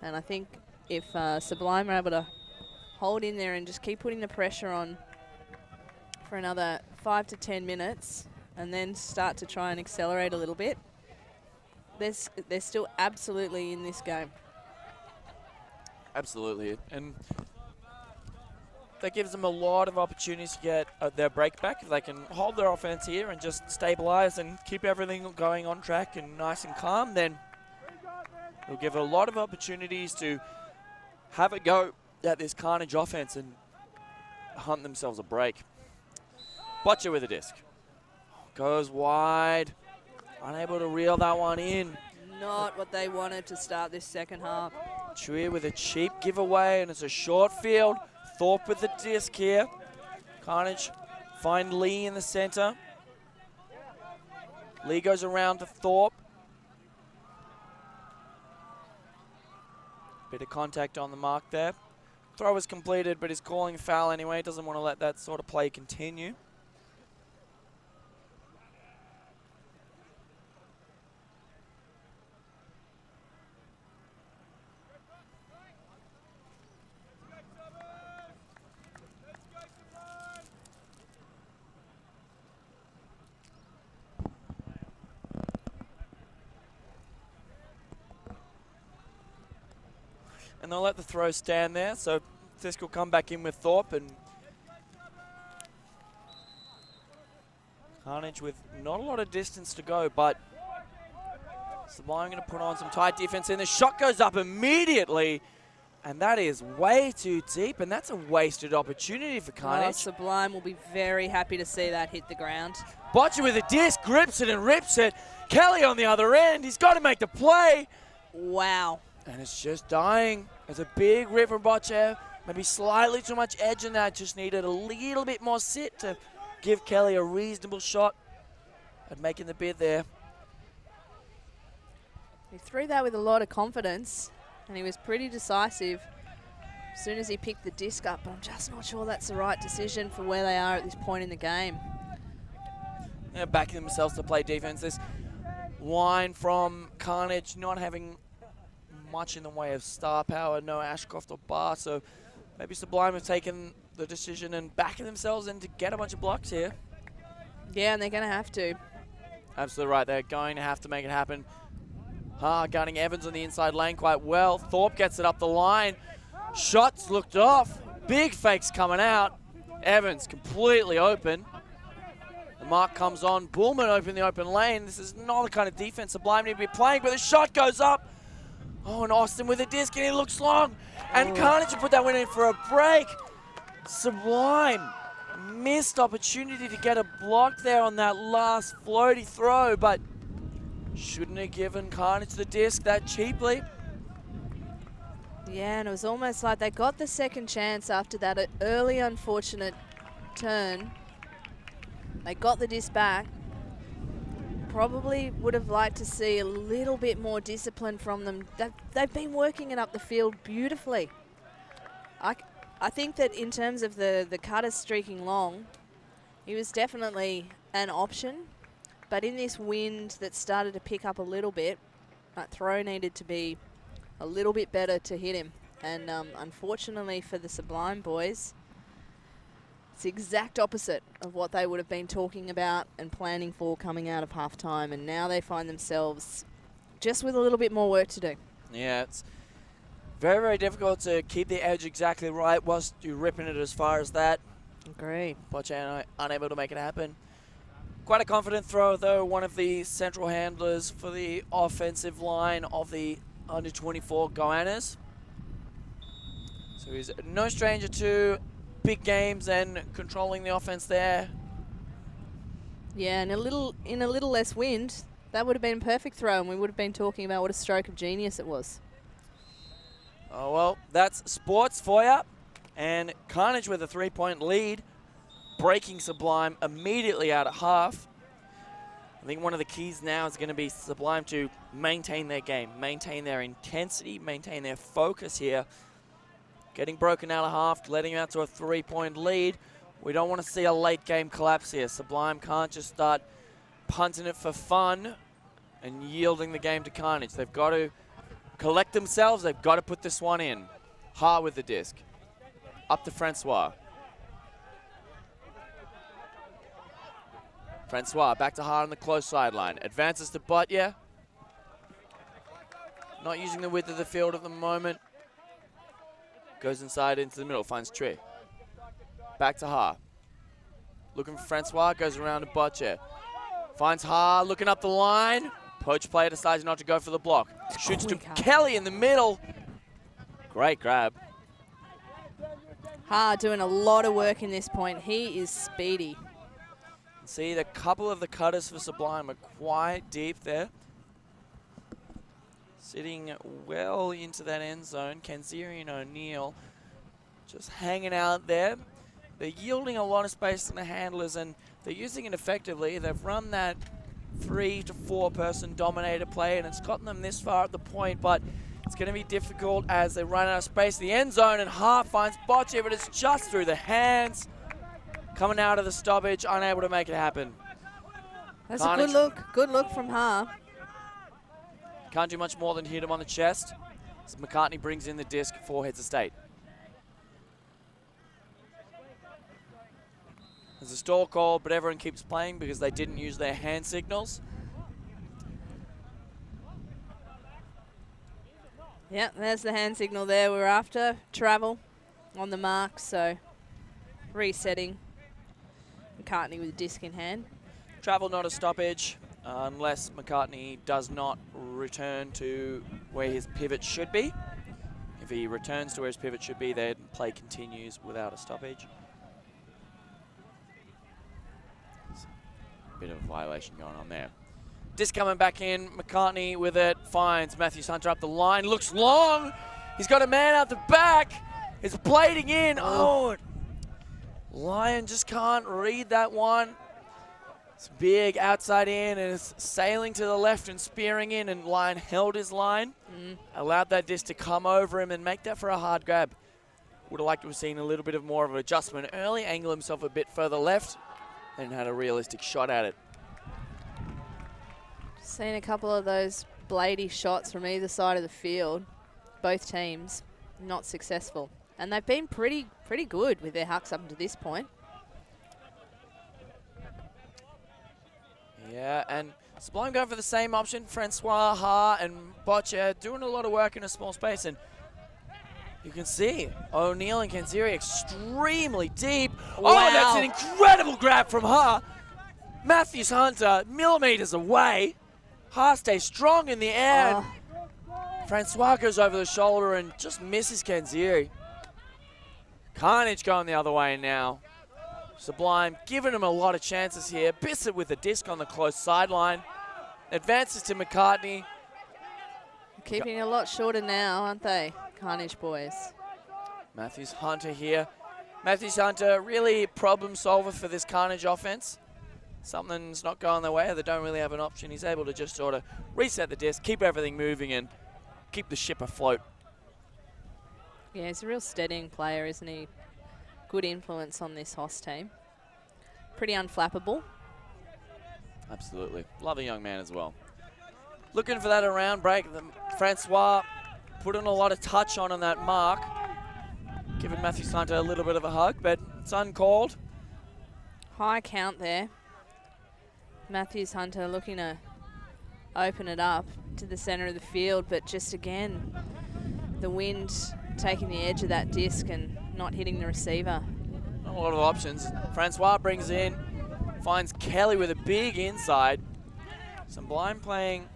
And I think if Sublime are able to hold in there and just keep putting the pressure on for another 5 to 10 minutes and then start to try and accelerate a little bit, they're still absolutely in this game. Absolutely. And that gives them a lot of opportunities to get their break back. If they can hold their offense here and just stabilize and keep everything going on track and nice and calm, then it'll give a lot of opportunities to have a go at this Carnage offense and hunt themselves a break. Butcher with a disc. Goes wide. Unable to reel that one in. Not what they wanted to start this second half. Chuya with a cheap giveaway, and it's a short field. Thorpe with the disc here. Carnage find Lee in the center. Lee goes around to Thorpe. Bit of contact on the mark there. Throw is completed, but he's calling foul anyway. Doesn't want to let that sort of play continue. And they'll let the throw stand there, so Fisk will come back in with Thorpe, and Carnage with not a lot of distance to go, but Sublime going to put on some tight defense, and the shot goes up immediately, and that is way too deep, and that's a wasted opportunity for Carnage. Well, Sublime will be very happy to see that hit the ground. Botcher with a disc, grips it and rips it. Kelly on the other end, he's got to make the play. Wow. And it's just dying. It's a big rip from Botcher. Maybe slightly too much edge in that. Just needed a little bit more sit to give Kelly a reasonable shot at making the bid there. He threw that with a lot of confidence, and he was pretty decisive as soon as he picked the disc up, but I'm just not sure that's the right decision for where they are at this point in the game. Yeah, backing themselves to play defense. This line from Carnage not having much in the way of star power, no Ashcroft or Bar, so maybe Sublime have taken the decision and backing themselves in to get a bunch of blocks here. Yeah, and they're going to have to. Absolutely right, they're going to have to make it happen. Guarding Evans on the inside lane quite well. Thorpe gets it up the line. Shots looked off. Big fakes coming out. Evans completely open. The mark comes on. Bullman open the open lane. This is not the kind of defense Sublime need to be playing, but the shot goes up. Oh, and Austin with a disc, and he looks long. And Carnage put that one in for a break. Sublime missed opportunity to get a block there on that last floaty throw, but shouldn't have given Carnage the disc that cheaply. Yeah, and it was almost like they got the second chance after that early unfortunate turn. They got the disc back. Probably would have liked to see a little bit more discipline from them. They've been working it up the field beautifully. I think that in terms of the cutter streaking long, he was definitely an option. But in this wind that started to pick up a little bit, that throw needed to be a little bit better to hit him. And unfortunately for the Sublime boys, it's the exact opposite of what they would have been talking about and planning for coming out of halftime. And now they find themselves just with a little bit more work to do. Yeah, it's very, very difficult to keep the edge exactly right whilst you're ripping it as far as that. Agreed. Bocce unable to make it happen. Quite a confident throw, though, one of the central handlers for the offensive line of the under-24 Goannas. So he's no stranger to big games and controlling the offense there. Yeah, and in a little less wind, that would have been a perfect throw, and we would have been talking about what a stroke of genius it was. Oh, well, that's sports for you. And Carnage with a 3-point lead, breaking Sublime immediately out at half. I think one of the keys now is going to be Sublime to maintain their game, maintain their intensity, maintain their focus here. Getting broken out of half, letting out to a 3-point lead. We don't want to see a late game collapse here. Sublime can't just start punting it for fun and yielding the game to Carnage. They've got to collect themselves. They've got to put this one in. Ha with the disc. Up to Francois. Francois back to Ha on the close sideline. Advances to Botya. Not using the width of the field at the moment. Goes inside into the middle, finds Tree. Back to Ha. Looking for Francois, goes around to Botya. Finds Ha, looking up the line. Poach player decides not to go for the block. Shoots to Kelly in the middle. Great grab. Ha doing a lot of work in this point. He is speedy. See, the couple of the cutters for Sublime are quite deep there. Sitting well into that end zone. Kanziri and O'Neill just hanging out there. They're yielding a lot of space to the handlers, and they're using it effectively. They've run that 3 to 4 person dominator play, and it's gotten them this far at the point, but it's going to be difficult as they run out of space. The end zone, and Ha finds Bocce, but it's just through the hands. Coming out of the stoppage, unable to make it happen. That's Carnage. A good look. Good look from Ha. Can't do much more than hit him on the chest. So McCartney brings in the disc for Heads of State. There's a stall call, but everyone keeps playing because they didn't use their hand signals. Yeah, there's the hand signal there. We're after travel on the mark, so resetting. McCartney with a disc in hand. Travel, not a stoppage, unless McCartney does not return to where his pivot should be. If he returns to where his pivot should be, then play continues without a stoppage. Bit of a violation going on there. Disc coming back in. McCartney with it. Finds Matthews Hunter up the line. Looks long. He's got a man out the back. It's blading in. Oh. Lion just can't read that one. It's big outside in, and it's sailing to the left and spearing in, and Lion held his line. Allowed that disc to come over him and make that for a hard grab. Would have liked to have seen a little bit of more of an adjustment early. Angle himself a bit further left. Then had a realistic shot at it. Seen a couple of those bladey shots from either side of the field. Both teams not successful. And they've been pretty good with their hucks up until this point. Yeah, and Sublime going for the same option. Francois, Ha, and Boccia doing a lot of work in a small space. And you can see O'Neill and Kanziri extremely deep. Wow. Oh, that's an incredible grab from Ha. Matthews Hunter, millimeters away. Ha stays strong in the air. Francois goes over the shoulder and just misses Kanziri. Carnage going the other way now. Sublime giving him a lot of chances here. Bissett with the disc on the close sideline. Advances to McCartney. Keeping a lot shorter now, aren't they, Carnage boys? Matthews Hunter here. Matthews Hunter, really problem solver for this Carnage offense. Something's not going their way, they don't really have an option. He's able to just sort of reset the disc, keep everything moving, and keep the ship afloat. Yeah, he's a real steadying player, isn't he? Good influence on this Hoss team. Pretty unflappable. Absolutely. Love a young man as well. Looking for that around break. Francois putting a lot of touch on that mark. Giving Matthew Hunter a little bit of a hug, but it's uncalled. High count there. Matthews Hunter looking to open it up to the centre of the field, but just again, the wind taking the edge of that disc and not hitting the receiver. Not a lot of options. Francois brings in, finds Kelly with a big inside. Sublime playing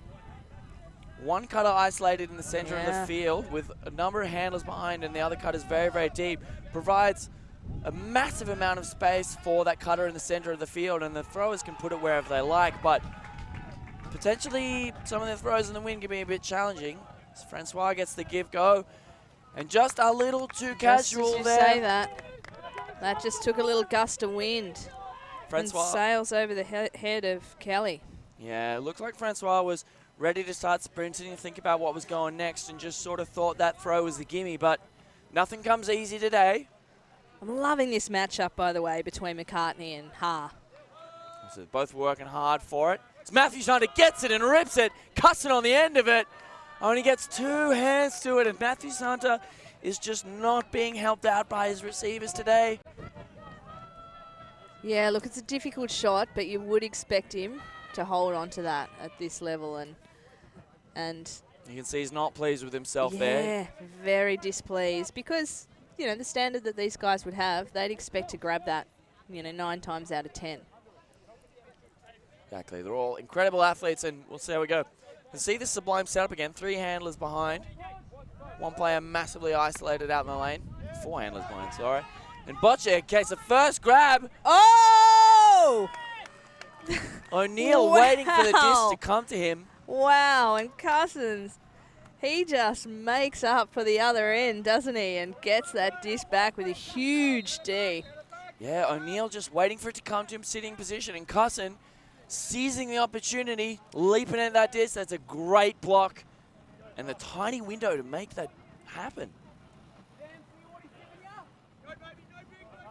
one cutter isolated in the center of the field with a number of handlers behind, and the other cutter's very, very deep. Provides a massive amount of space for that cutter in the center of the field, and the throwers can put it wherever they like, but potentially some of the throws in the wind can be a bit challenging. So Francois gets the give go, and just a little too casual just as you there. say that. That just took a little gust of wind Francois and sails over the head of Kelly. Yeah, it looked like Francois was ready to start sprinting and think about what was going next, and just sort of thought that throw was the gimme, but nothing comes easy today. I'm loving this matchup, by the way, between McCartney and Ha. So both working hard for it. It's Matthew Hunter gets it and rips it, cuts it on the end of it. Only gets 2 hands to it, and Matthew Hunter is just not being helped out by his receivers today. Yeah, look, it's a difficult shot, but you would expect him to hold on to that at this level, and you can see he's not pleased with himself there. yeah, very displeased, because you know the standard that these guys would have, they'd expect to grab that, 9 times out of 10. Exactly, they're all incredible athletes, and we'll see how we go. And see the Sublime setup again, 3 handlers behind. 1 player massively isolated out in the lane. 4 handlers behind, sorry. And Bocce gets the first grab. Oh! O'Neill Wow. waiting for the disc to come to him. Wow, and Cousins, he just makes up for the other end, doesn't he? And gets that disc back with a huge D. Yeah, O'Neill just waiting for it to come to him, sitting position, and Cussin seizing the opportunity, leaping at that disc. That's a great block, and the tiny window to make that happen.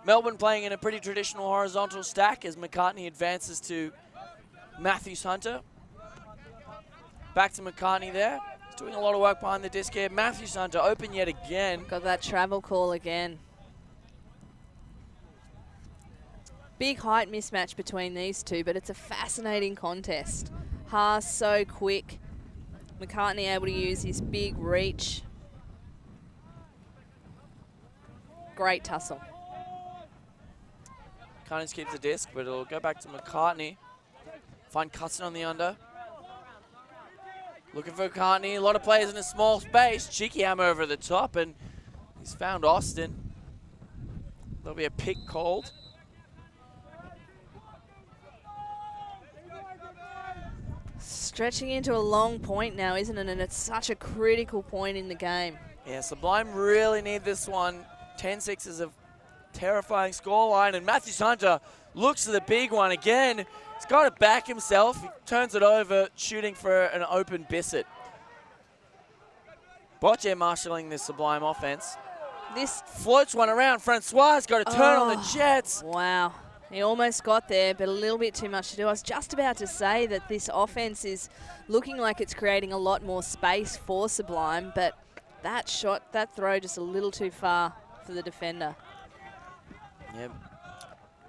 Melbourne playing in a pretty traditional horizontal stack as McCartney advances to Matthews Hunter. Back to McCartney there. He's doing a lot of work behind the disc here. Matthews Hunter open yet again. Got that travel call again. Big height mismatch between these two, but it's a fascinating contest. Haas so quick. McCartney able to use his big reach. Great tussle. Carnage keeps the disc, but it'll go back to McCartney. Find Cussin on the under. Looking for McCartney. A lot of players in a small space. Cheeky hammer over the top, and he's found Austin. There'll be a pick called. Stretching into a long point now, isn't it? And it's such a critical point in the game. Yeah, Sublime really need this one. 10-6 is a terrifying scoreline, and Matthews Hunter looks to the big one again. He's got it back himself. He turns it over, shooting for an open Bissett. Bocce marshalling this Sublime offense. This Floats one around. Francois has got a turn on the Jets. Wow. He almost got there, but a little bit too much to do. I was just about to say that this offense is looking like it's creating a lot more space for Sublime, but that shot, that throw, just a little too far for the defender. Yep.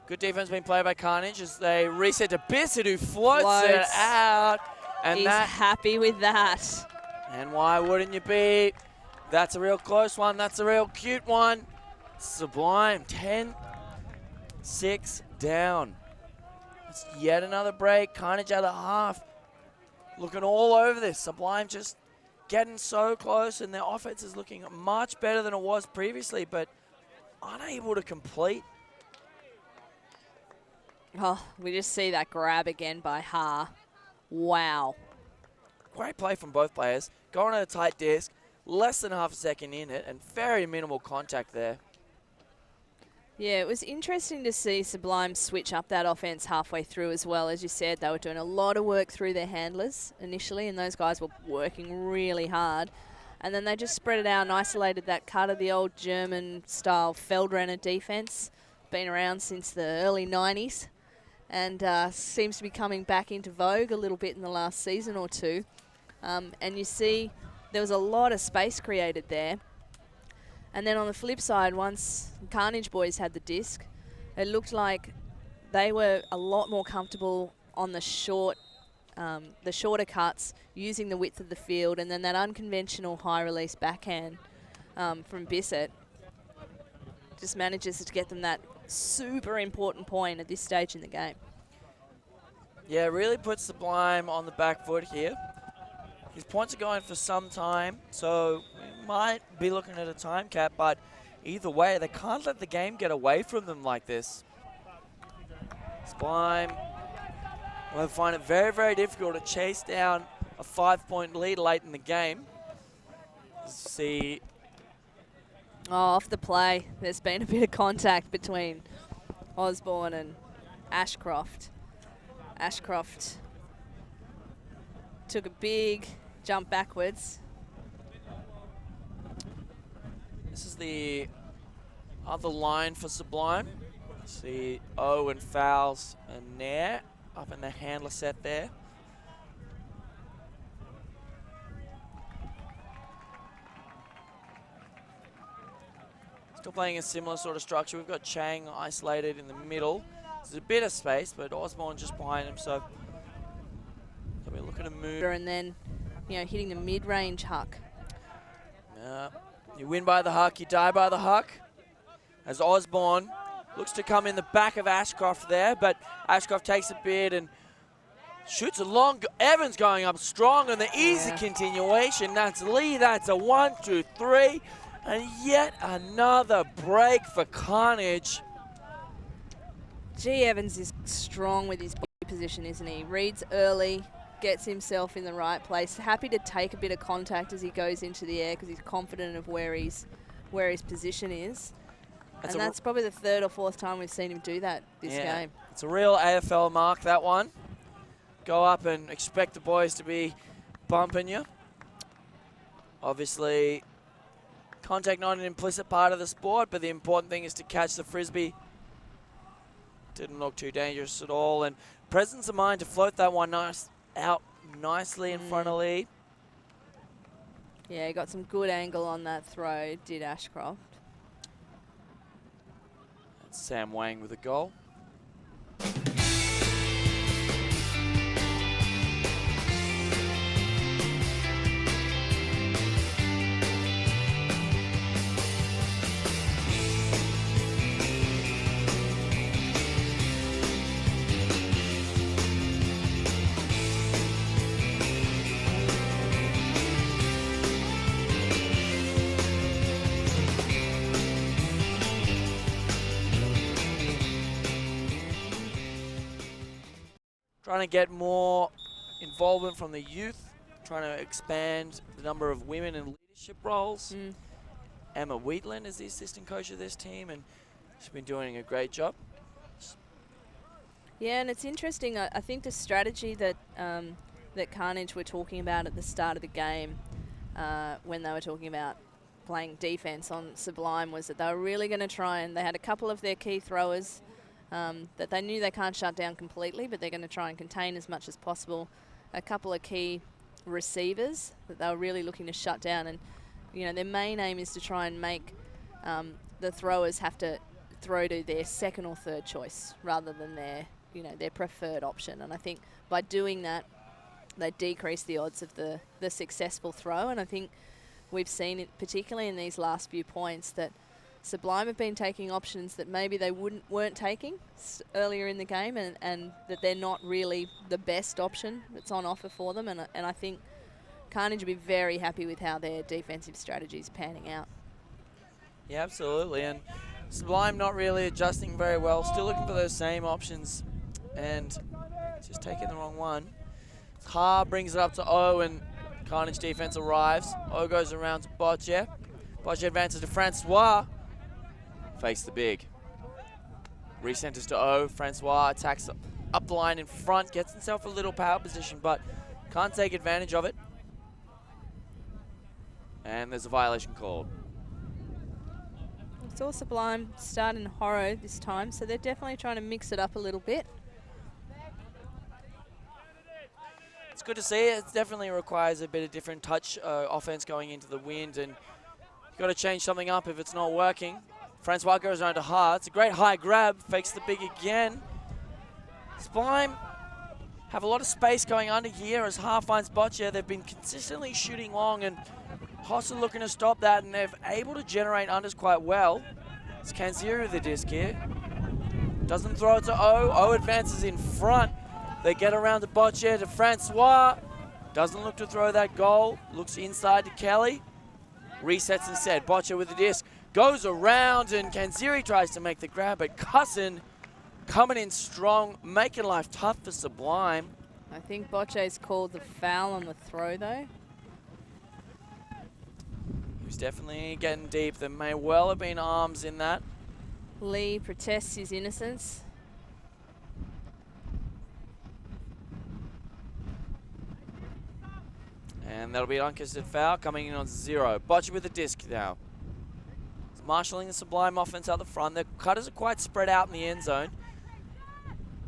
Good defense being played by Carnage as they reset to Bissett, who floats it out. And he's happy with that. And why wouldn't you be? That's a real close one. That's a real cute one. Sublime, 10-6 down. It's yet another break. Carnage out of half. Looking all over this. Sublime just getting so close, and their offense is looking much better than it was previously, but unable to complete. Oh, we just see that grab again by Ha. Wow. Great play from both players. Going on a tight disc, less than half a second in it, and very minimal contact there. Yeah, it was interesting to see Sublime switch up that offense halfway through as well. As you said, they were doing a lot of work through their handlers initially, and those guys were working really hard. And then they just spread it out and isolated that cut of the old German-style Feldrenner defense. Been around since the early 90s and seems to be coming back into vogue a little bit in the last season or two. And you see there was a lot of space created there. And then on the flip side, once Carnage boys had the disc, it looked like they were a lot more comfortable on the shorter cuts, using the width of the field, and then that unconventional high release backhand from Bissett just manages to get them that super important point at this stage in the game. Yeah, really puts Sublime on the back foot here. His points are going for some time, so we might be looking at a time cap, but either way, they can't let the game get away from them like this. Sublime will find it very, very difficult to chase down a 5-point lead late in the game. See. Oh, off the play, there's been a bit of contact between Osborne and Ashcroft. Ashcroft took a big jump backwards. This is the other line for Sublime. See O and fouls and Nair up in the handler set there. Still playing a similar sort of structure. We've got Chang isolated in the middle. There's a bit of space, but Osborne just behind him, so we're looking to move. And then, hitting the mid-range huck. You win by the huck, you die by the huck. As Osborne looks to come in the back of Ashcroft there, but Ashcroft takes a bid and shoots a long. Evans going up strong on the easy continuation. That's Lee. That's a 1, 2, 3. And yet another break for Carnage. G. Evans is strong with his body position, isn't he? Reads early, gets himself in the right place. Happy to take a bit of contact as he goes into the air because he's confident of where his position is. And that's probably the third or fourth time we've seen him do that this game. It's a real AFL mark, that one. Go up and expect the boys to be bumping you. Obviously, contact not an implicit part of the sport, but the important thing is to catch the frisbee. Didn't look too dangerous at all, and presence of mind to float that one out nicely in front of Lee. Yeah, he got some good angle on that throw, did Ashcroft. That's Sam Wang with a goal. Trying to get more involvement from the youth, trying to expand the number of women in leadership roles. Emma Wheatland is the assistant coach of this team, and she's been doing a great job. Yeah, and it's interesting. I think the strategy that that Carnage were talking about at the start of the game, when they were talking about playing defense on Sublime, was that they were really going to try, and they had a couple of their key throwers that they knew they can't shut down completely, but they're going to try and contain as much as possible. A couple of key receivers that they were really looking to shut down, and their main aim is to try and make the throwers have to throw to their second or third choice rather than their preferred option. And I think by doing that, they decrease the odds of the successful throw. And I think we've seen it, particularly in these last few points, that Sublime have been taking options that maybe they weren't taking earlier in the game, and that they're not really the best option that's on offer for them. And I think Carnage will be very happy with how their defensive strategy is panning out. Yeah, absolutely. And Sublime not really adjusting very well, still looking for those same options and just taking the wrong one. Ha brings it up to O, and Carnage defense arrives. O goes around to Boccia. Boccia advances to Francois. Fakes the big. Recenters to O. Francois attacks up the line in front, gets himself a little power position, but can't take advantage of it. And there's a violation called. It's all Sublime starting Horror this time, so they're definitely trying to mix it up a little bit. It's good to see. It definitely requires a bit of different touch offense going into the wind, and you've got to change something up if it's not working. Francois goes around to Hart. It's a great high grab. Fakes the big again. Sublime have a lot of space going under here as Hart finds Boccia. They've been consistently shooting long, and Haas are looking to stop that, and they're able to generate unders quite well. It's Kanziri with the disc here. Doesn't throw it to O. O advances in front. They get around to Boccia, to Francois. Doesn't look to throw that goal. Looks inside to Kelly. Resets instead. Boccia with the disc. Goes around, and Kanziri tries to make the grab, but Cussin coming in strong, making life tough for Sublime. I think Bocce's called the foul on the throw, though. He was definitely getting deep. There may well have been arms in that. Lee protests his innocence. And that'll be an uncontested foul coming in on 0. Boccia with the disc now. It's marshalling the Sublime offense out the front. The cutters are quite spread out in the end zone.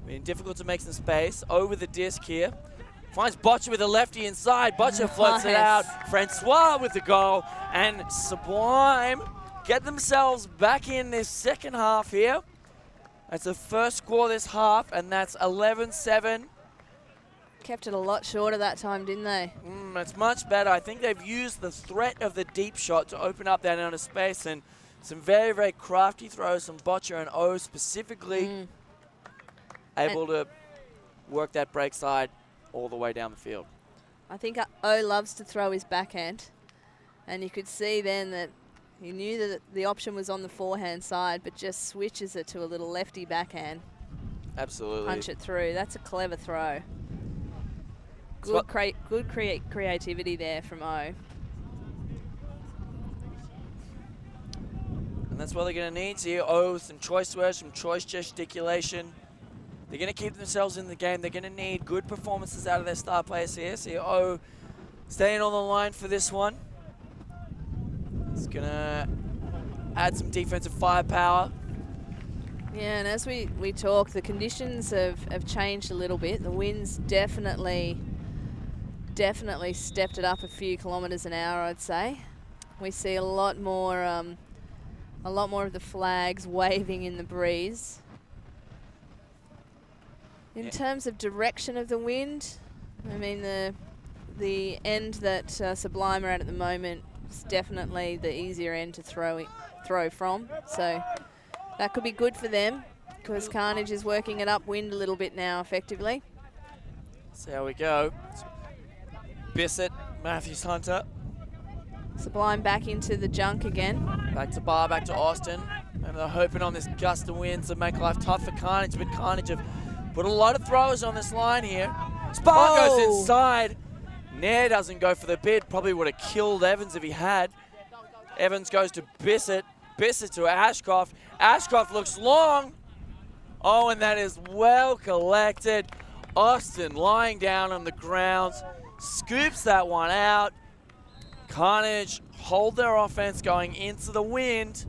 Being difficult to make some space. O with the disc here. Finds Boccia with a lefty inside. Boccia floats it out. Francois with the goal. And Sublime get themselves back in this second half here. That's the first score this half, and that's 11-7. Kept it a lot shorter that time, didn't they? It's much better. I think they've used the threat of the deep shot to open up that amount of space, and some very, very crafty throws from Boccia and O specifically. Able to work that break side all the way down the field. I think O loves to throw his backhand, and you could see then that he knew that the option was on the forehand side, but just switches it to a little lefty backhand. Absolutely. Punch it through. That's a clever throw. Good, creativity there from O. And that's what they're going to need here. O, some choice words, some choice gesticulation. They're going to keep themselves in the game. They're going to need good performances out of their star players here. See O staying on the line for this one. It's going to add some defensive firepower. Yeah, and as we talk, the conditions have changed a little bit. The wind's definitely stepped it up a few kilometres an hour, I'd say. We see a lot more of the flags waving in the breeze. In terms of direction of the wind, I mean the end that Sublime are at the moment is definitely the easier end to throw from. So that could be good for them because Carnage is working it upwind a little bit now effectively. See how we go. Bissett, Matthews Hunter. Sublime back into the junk again. Back to Bar, back to Austin. And they're hoping on this gust of wind to make life tough for Carnage, but Carnage have put a lot of throwers on this line here. Spar goes inside. Nair doesn't go for the bid. Probably would have killed Evans if he had. Evans goes to Bissett. Bissett to Ashcroft. Ashcroft looks long. Oh, and that is well collected. Austin lying down on the ground. Scoops that one out. Carnage hold their offense going into the wind.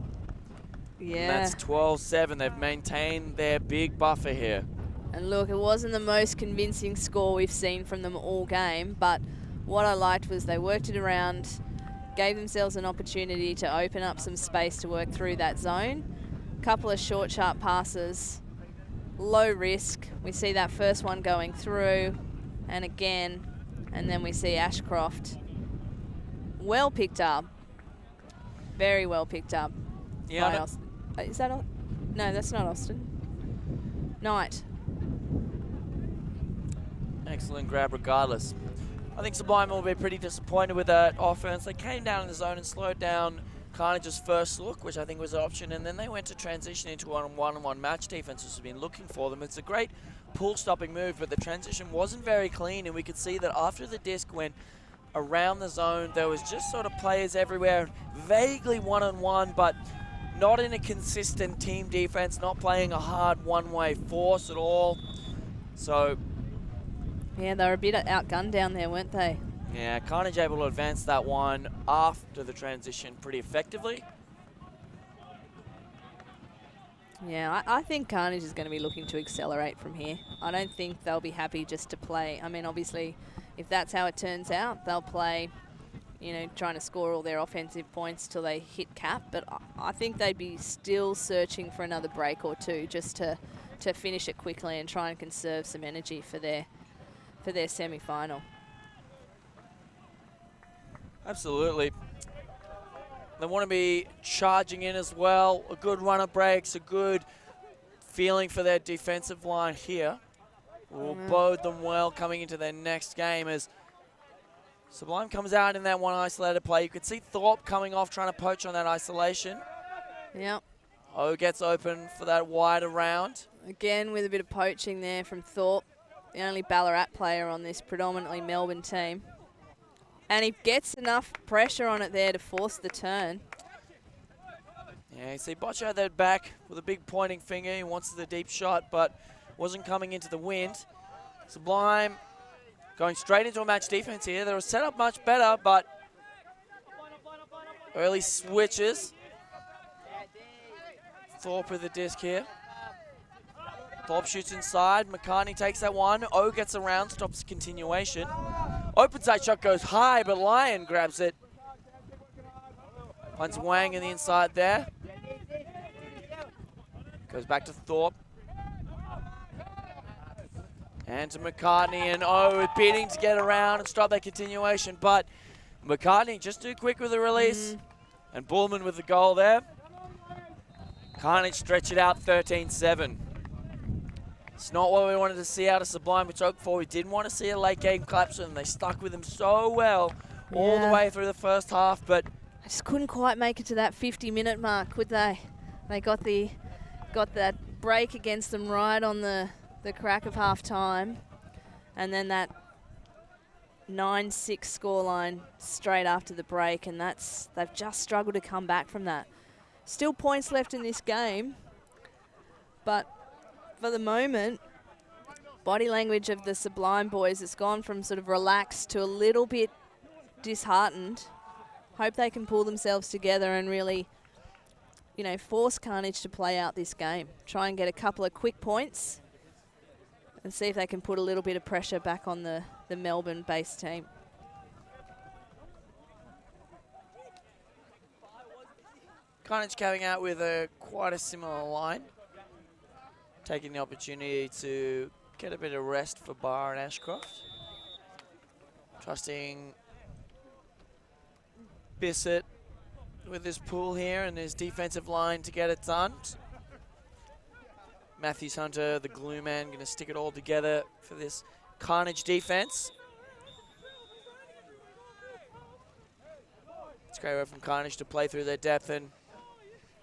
Yeah. And that's 12-7. They've maintained their big buffer here. And look, it wasn't the most convincing score we've seen from them all game, but what I liked was they worked it around, gave themselves an opportunity to open up some space to work through that zone. A couple of short, sharp passes, low risk. We see that first one going through, and again, and then we see Ashcroft. Well picked up. Very well picked up. Yeah. By Austin. Is that Austin? No, that's not Austin. Knight. Excellent grab regardless. I think Sublime will be pretty disappointed with that offense. They came down in the zone and slowed down Carnage's first look, which I think was an option, and then they went to transition into a one-on-one match defense, which has been looking for them. It's a great pull-stopping move, but the transition wasn't very clean, and we could see that after the disc went around the zone, there was just sort of players everywhere, vaguely one-on-one, but not in a consistent team defense, not playing a hard one-way force at all. So yeah, they were a bit outgunned down there, weren't they? yeah, Carnage able to advance that one after the transition pretty effectively. Yeah, I think Carnage is going to be looking to accelerate from here. I don't think they'll be happy just to play. I mean, obviously, if that's how it turns out, they'll play, you know, trying to score all their offensive points till they hit cap. But I think they'd be still searching for another break or two just to finish it quickly and try and conserve some energy for their semi-final. Absolutely. They want to be charging in as well. A good run of breaks, a good feeling for their defensive line here will bode them well coming into their next game as Sublime comes out in that one isolated play. You could see Thorpe coming off trying to poach on that isolation. Yep. O gets open for that wide around. Again with a bit of poaching there from Thorpe, the only Ballarat player on this predominantly Melbourne team. And he gets enough pressure on it there to force the turn. Yeah, you see Botch out that back with a big pointing finger. He wants the deep shot, but wasn't coming into the wind. Sublime going straight into a match defense here. They were set up much better, but early switches. Thorpe with the disc here. Thorpe shoots inside. McCartney takes that one. O gets around, stops continuation. Open side shot goes high, but Lyon grabs it. Punts Wang in the inside there. Goes back to Thorpe. And to McCartney, and O beating to get around and stop that continuation, but McCartney just too quick with the release. And Bullman with the goal there. Carnage stretch it out 13-7. It's not what we wanted to see out of Sublime, which hoped for. We didn't want to see a late game collapse, and they stuck with him so well all the way through the first half, but I just couldn't quite make it to that 50-minute mark, could they? They got that break against them right on the crack of half time, and then that 9-6 scoreline straight after the break, and they've just struggled to come back from that. Still points left in this game, but for the moment, body language of the Sublime boys has gone from sort of relaxed to a little bit disheartened. Hope they can pull themselves together and really, you know, force Carnage to play out this game. Try and get a couple of quick points and see if they can put a little bit of pressure back on the Melbourne-based team. Carnage coming out with quite a similar line. Taking the opportunity to get a bit of rest for Barr and Ashcroft. Trusting Bissett with his pull here and his defensive line to get it done. Matthews Hunter, the glue man, going to stick it all together for this Carnage defense. It's great work from Carnage to play through their depth, and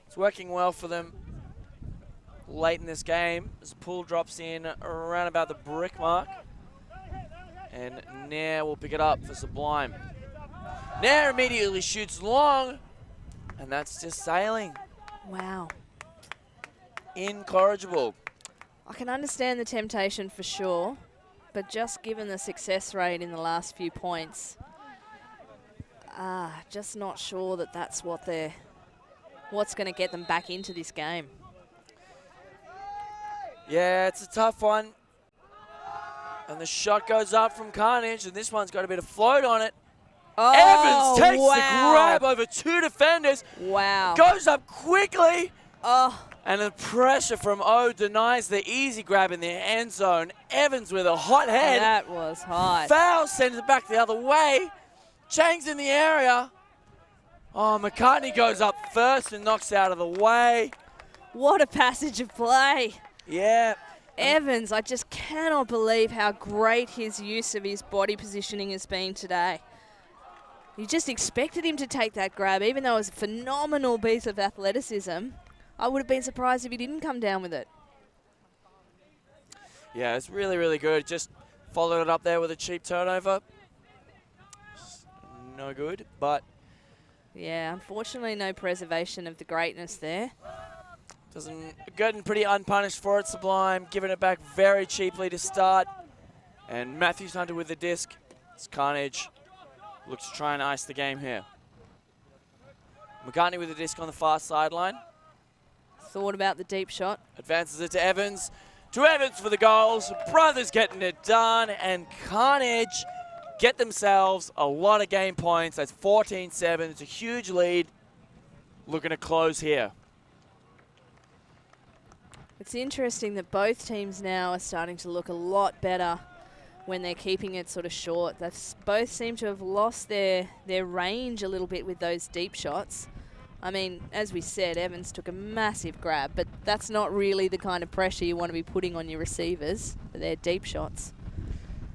it's working well for them late in this game as the pull drops in around about the brick mark. And Nair will pick it up for Sublime. Nair immediately shoots long, and that's just sailing. Wow. Incorrigible. I can understand the temptation for sure, but just given the success rate in the last few points, just not sure that that's what's going to get them back into this game. Yeah, it's a tough one. And the shot goes up from Carnage, and this one's got a bit of float on it. Oh, Evans takes the grab over two defenders. Wow. Goes up quickly. Oh. And the pressure from O denies the easy grab in the end zone. Evans with a hot head. That was hot. Foul sends it back the other way. Chang's in the area. Oh, McCartney goes up first and knocks out of the way. What a passage of play. Yeah. Evans, I just cannot believe how great his use of his body positioning has been today. You just expected him to take that grab, even though it was a phenomenal piece of athleticism. I would have been surprised if he didn't come down with it. Yeah, it's really, really good. Just followed it up there with a cheap turnover. No good, but... Yeah, unfortunately no preservation of the greatness there. Getting pretty unpunished for it, Sublime, giving it back very cheaply to start. And Matthews Hunter with the disc. It's Carnage. Looks to try and ice the game here. McCartney with the disc on the far sideline. Thought about the deep shot. Advances it to Evans. To Evans for the goals. Brothers getting it done. And Carnage get themselves a lot of game points. That's 14-7. It's a huge lead. Looking to close here. It's interesting that both teams now are starting to look a lot better when they're keeping it sort of short. They both seem to have lost their range a little bit with those deep shots. I mean, as we said, Evans took a massive grab, but that's not really the kind of pressure you want to be putting on your receivers for their deep shots.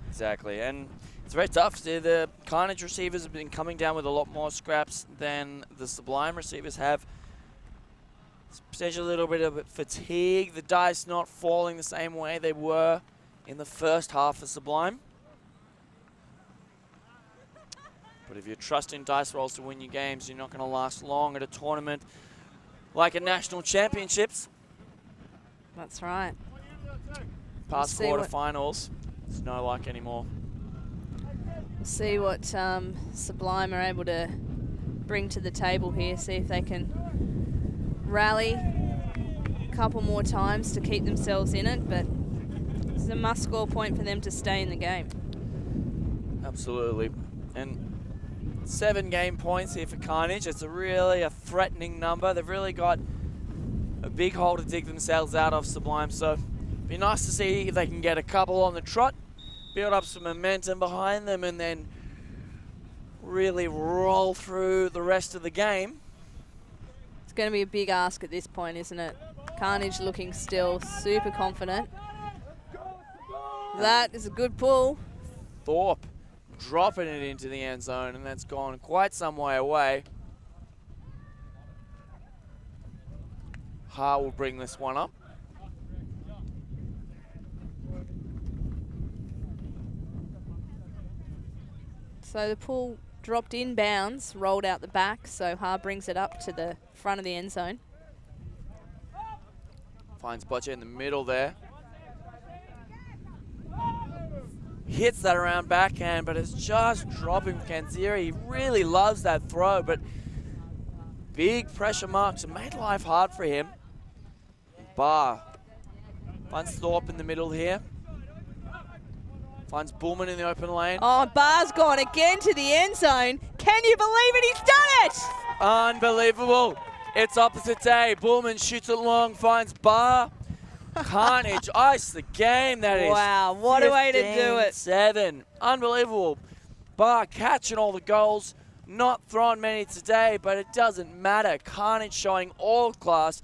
Exactly, and it's very tough. The Carnage receivers have been coming down with a lot more scraps than the Sublime receivers have. It's potentially a little bit of fatigue. The dice not falling the same way they were in the first half of Sublime. But if you're trusting dice rolls to win your games, you're not going to last long at a tournament like a national championships. That's right. Past quarterfinals, it's no luck anymore. We'll see what Sublime are able to bring to the table here, see if they can rally a couple more times to keep themselves in it, but it's a must-score point for them to stay in the game. Absolutely. And 7 game points here for Carnage. It's really a threatening number. They've really got a big hole to dig themselves out of, Sublime, so it'd be nice to see if they can get a couple on the trot, build up some momentum behind them, and then really roll through the rest of the game. It's going to be a big ask at this point, isn't it? Carnage looking still super confident. That is a good pull. Thorpe dropping it into the end zone, and that's gone quite some way away. Ha will bring this one up. So the pull dropped in bounds, rolled out the back, so Ha brings it up to the front of the end zone. Finds Butcher in the middle there. Hits that around backhand, but it's just dropping Kanziri. He really loves that throw, but big pressure marks have made life hard for him. Barr finds Thorpe in the middle here. Finds Bullman in the open lane. Oh, Barr's gone again to the end zone. Can you believe it? He's done it! Unbelievable. It's opposite day. Bullman shoots it long, finds Barr. Carnage ice the game, that is. Wow, what a way to do it. 7. Unbelievable. Barr catching all the goals. Not thrown many today, but it doesn't matter. Carnage showing all class.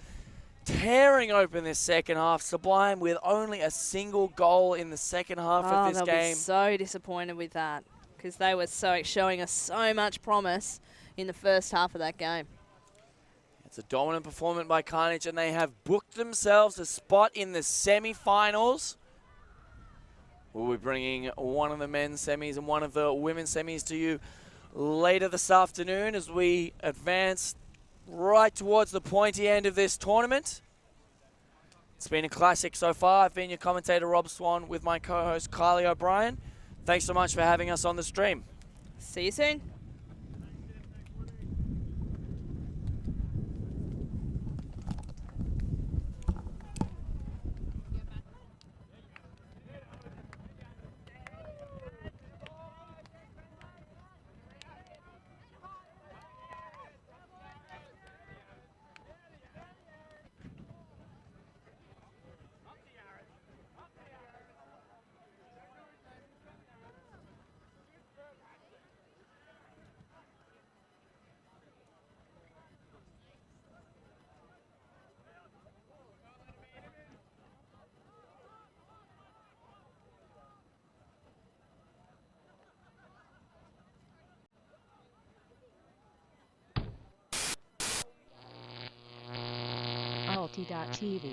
Tearing open this second half. Sublime with only a single goal in the second half of this they'll game. Be so disappointed with that because they were showing us so much promise in the first half of that game. It's a dominant performance by Carnage, and they have booked themselves a spot in the semi-finals. We'll be bringing one of the men's semis and one of the women's semis to you later this afternoon as we advance right towards the pointy end of this tournament. It's been a classic so far. I've been your commentator, Rob Swan, with my co-host, Kylie O'Brien. Thanks so much for having us on the stream. See you soon. Alti.tv